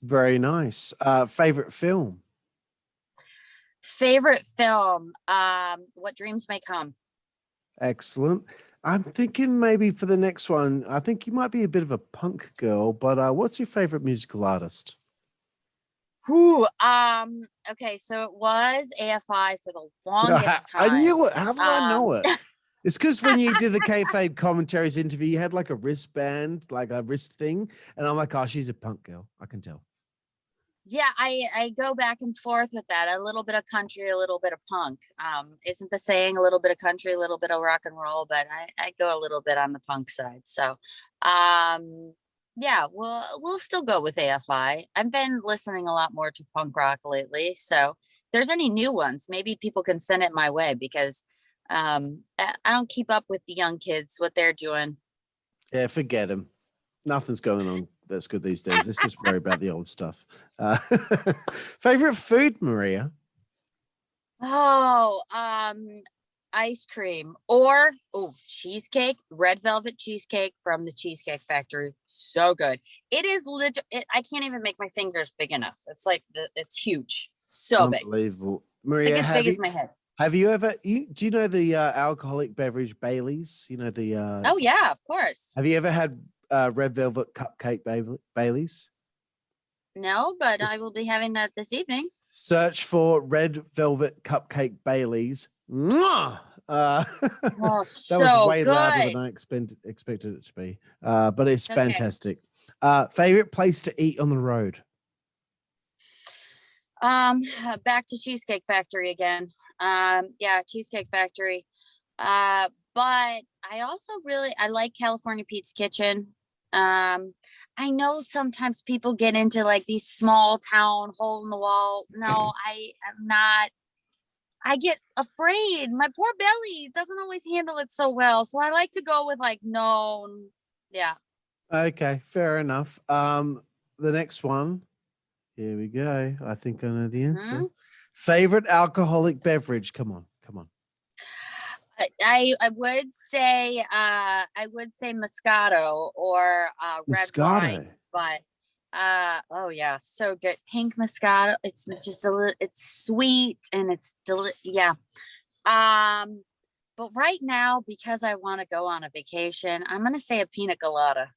Very nice. Favorite film? Favorite film? What Dreams May Come. Excellent. I'm thinking maybe for the next one, I think you might be a bit of a punk girl, but what's your favorite musical artist? Okay, so it was AFI for the longest time. I knew it. How did I know it? It's because when you did the kayfabe commentaries interview, you had like a wristband, like a wrist thing, and I'm like, oh, she's a punk girl. I can tell. Yeah, I go back and forth with that. A little bit of country, a little bit of punk. Isn't the saying a little bit of country, a little bit of rock and roll, but I go a little bit on the punk side. So, yeah, we'll still go with AFI. I've been listening a lot more to punk rock lately. So if there's any new ones, maybe people can send it my way because I don't keep up with the young kids, what they're doing. Yeah, forget them. Nothing's going on that's good these days. Let's just worry about the old stuff. Favorite food, Maria? Oh, ice cream or cheesecake, red velvet cheesecake from the Cheesecake Factory. So good. It is legit. I can't even make my fingers big enough. It's like it's huge. So big. Unbelievable. Maria, as big as my head. Have you ever, do you know the alcoholic beverage Baileys? You know the. Oh yeah, of course. Have you ever had red velvet cupcake Baileys? No, but I will be having that this evening. Search for red velvet cupcake Baileys. Mwah! That was way good. louder than I expected it to be. But it's fantastic. Favorite place to eat on the road? Back to Cheesecake Factory again. Yeah, Cheesecake Factory. But I also I like California Pete's Kitchen. I know sometimes people get into like these small town hole in the wall. No, I am not. I get afraid. My poor belly doesn't always handle it so well. So I like to go with like known. Yeah. Okay, fair enough. The next one. Here we go. I think I know the answer. Mm-hmm. Favorite alcoholic beverage? Come on. I would say Moscato or red wine, but oh yeah, so good. Pink Moscato. It's just it's sweet and it's yeah. But right now, because I want to go on a vacation, I'm gonna say a pina colada.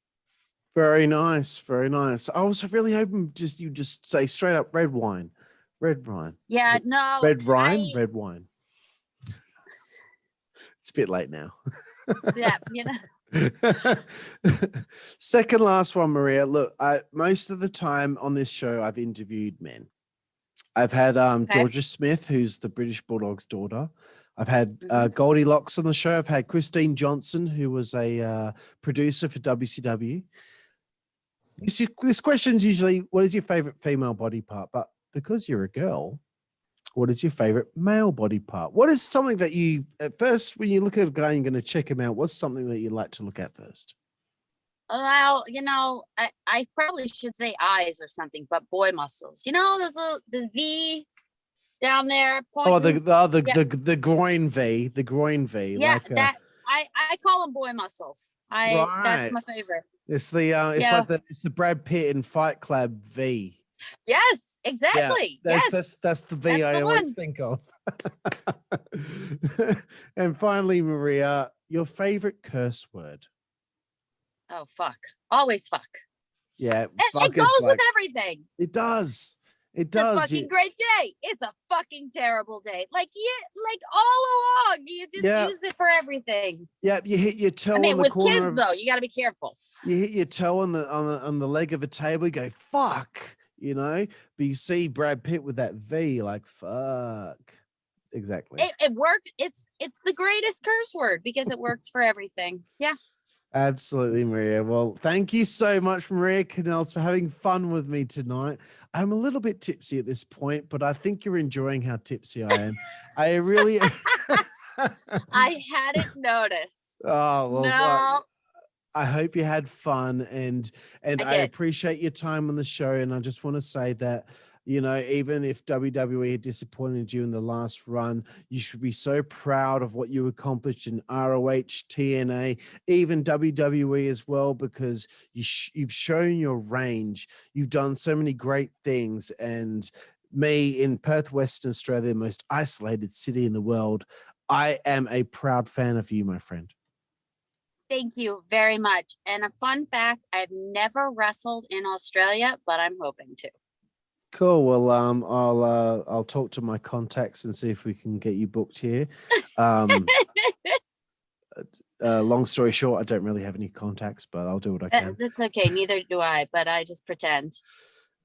Very nice, very nice. I was really hoping you just say straight up red wine. Yeah, no. Red wine. It's a bit late now. Yeah, you know. Second last one, Maria. Look, most of the time on this show, I've interviewed men. I've had Georgia Smith, who's the British Bulldog's daughter. I've had Goldilocks on the show. I've had Christine Johnson, who was a producer for WCW. This question's usually, what is your favorite female body part? But because you're a girl, what is your favorite male body part? What is something that you, at first, when you look at a guy, you're going to check him out? What's something that you like to look at first? Well, you know, I probably should say eyes or something, but boy muscles. You know, this V down there. Pointing. Oh, the groin V, the groin V. Yeah, like, that I call them boy muscles. That's my favorite. It's it's the Brad Pitt in Fight Club V. Yes, exactly. Yeah, yes, that's the V I always think of. And finally, Maria, your favorite curse word? Oh, fuck. Always fuck. Yeah, it goes with everything. It does. It it's does. A fucking great day. It's a fucking terrible day. Like all along, you just use it for everything. Yeah, you hit your toe. I mean, on the with corner kids though, you got to be careful. You hit your toe on the leg of a table. You go fuck. You know, but you see Brad Pitt with that V, like fuck. Exactly. It worked. It's the greatest curse word because it works for everything. Yeah. Absolutely, Maria. Well, thank you so much, Maria Kanellis, for having fun with me tonight. I'm a little bit tipsy at this point, but I think you're enjoying how tipsy I am. I really. I hadn't noticed. Oh well. No. I hope you had fun and I appreciate your time on the show. And I just want to say that, you know, even if WWE disappointed you in the last run, you should be so proud of what you accomplished in ROH, TNA, even WWE as well, because you've shown your range. You've done so many great things. And me in Perth, Western Australia, the most isolated city in the world. I am a proud fan of you, my friend. Thank you very much. And a fun fact, I've never wrestled in Australia, but I'm hoping to. Cool. Well, I'll talk to my contacts and see if we can get you booked here. Long story short, I don't really have any contacts, but I'll do what I can. That's okay. Neither do I, but I just pretend.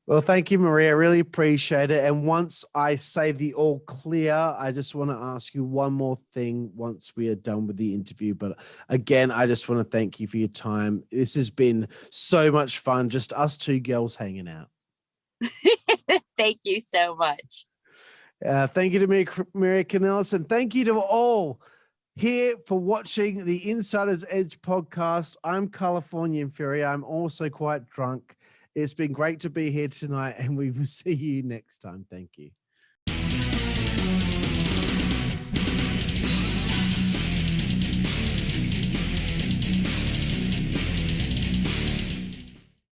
Well, thank you, Maria. I really appreciate it. And once I say the all clear, I just want to ask you one more thing once we are done with the interview. But again, I just want to thank you for your time. This has been so much fun, just us two girls hanging out. Thank you so much. Thank you to Maria Kanellis, and thank you to all here for watching the Insider's Edge podcast. I'm Karlifornia Infirri. I'm also quite drunk. It's been great to be here tonight, and we will see you next time. Thank you.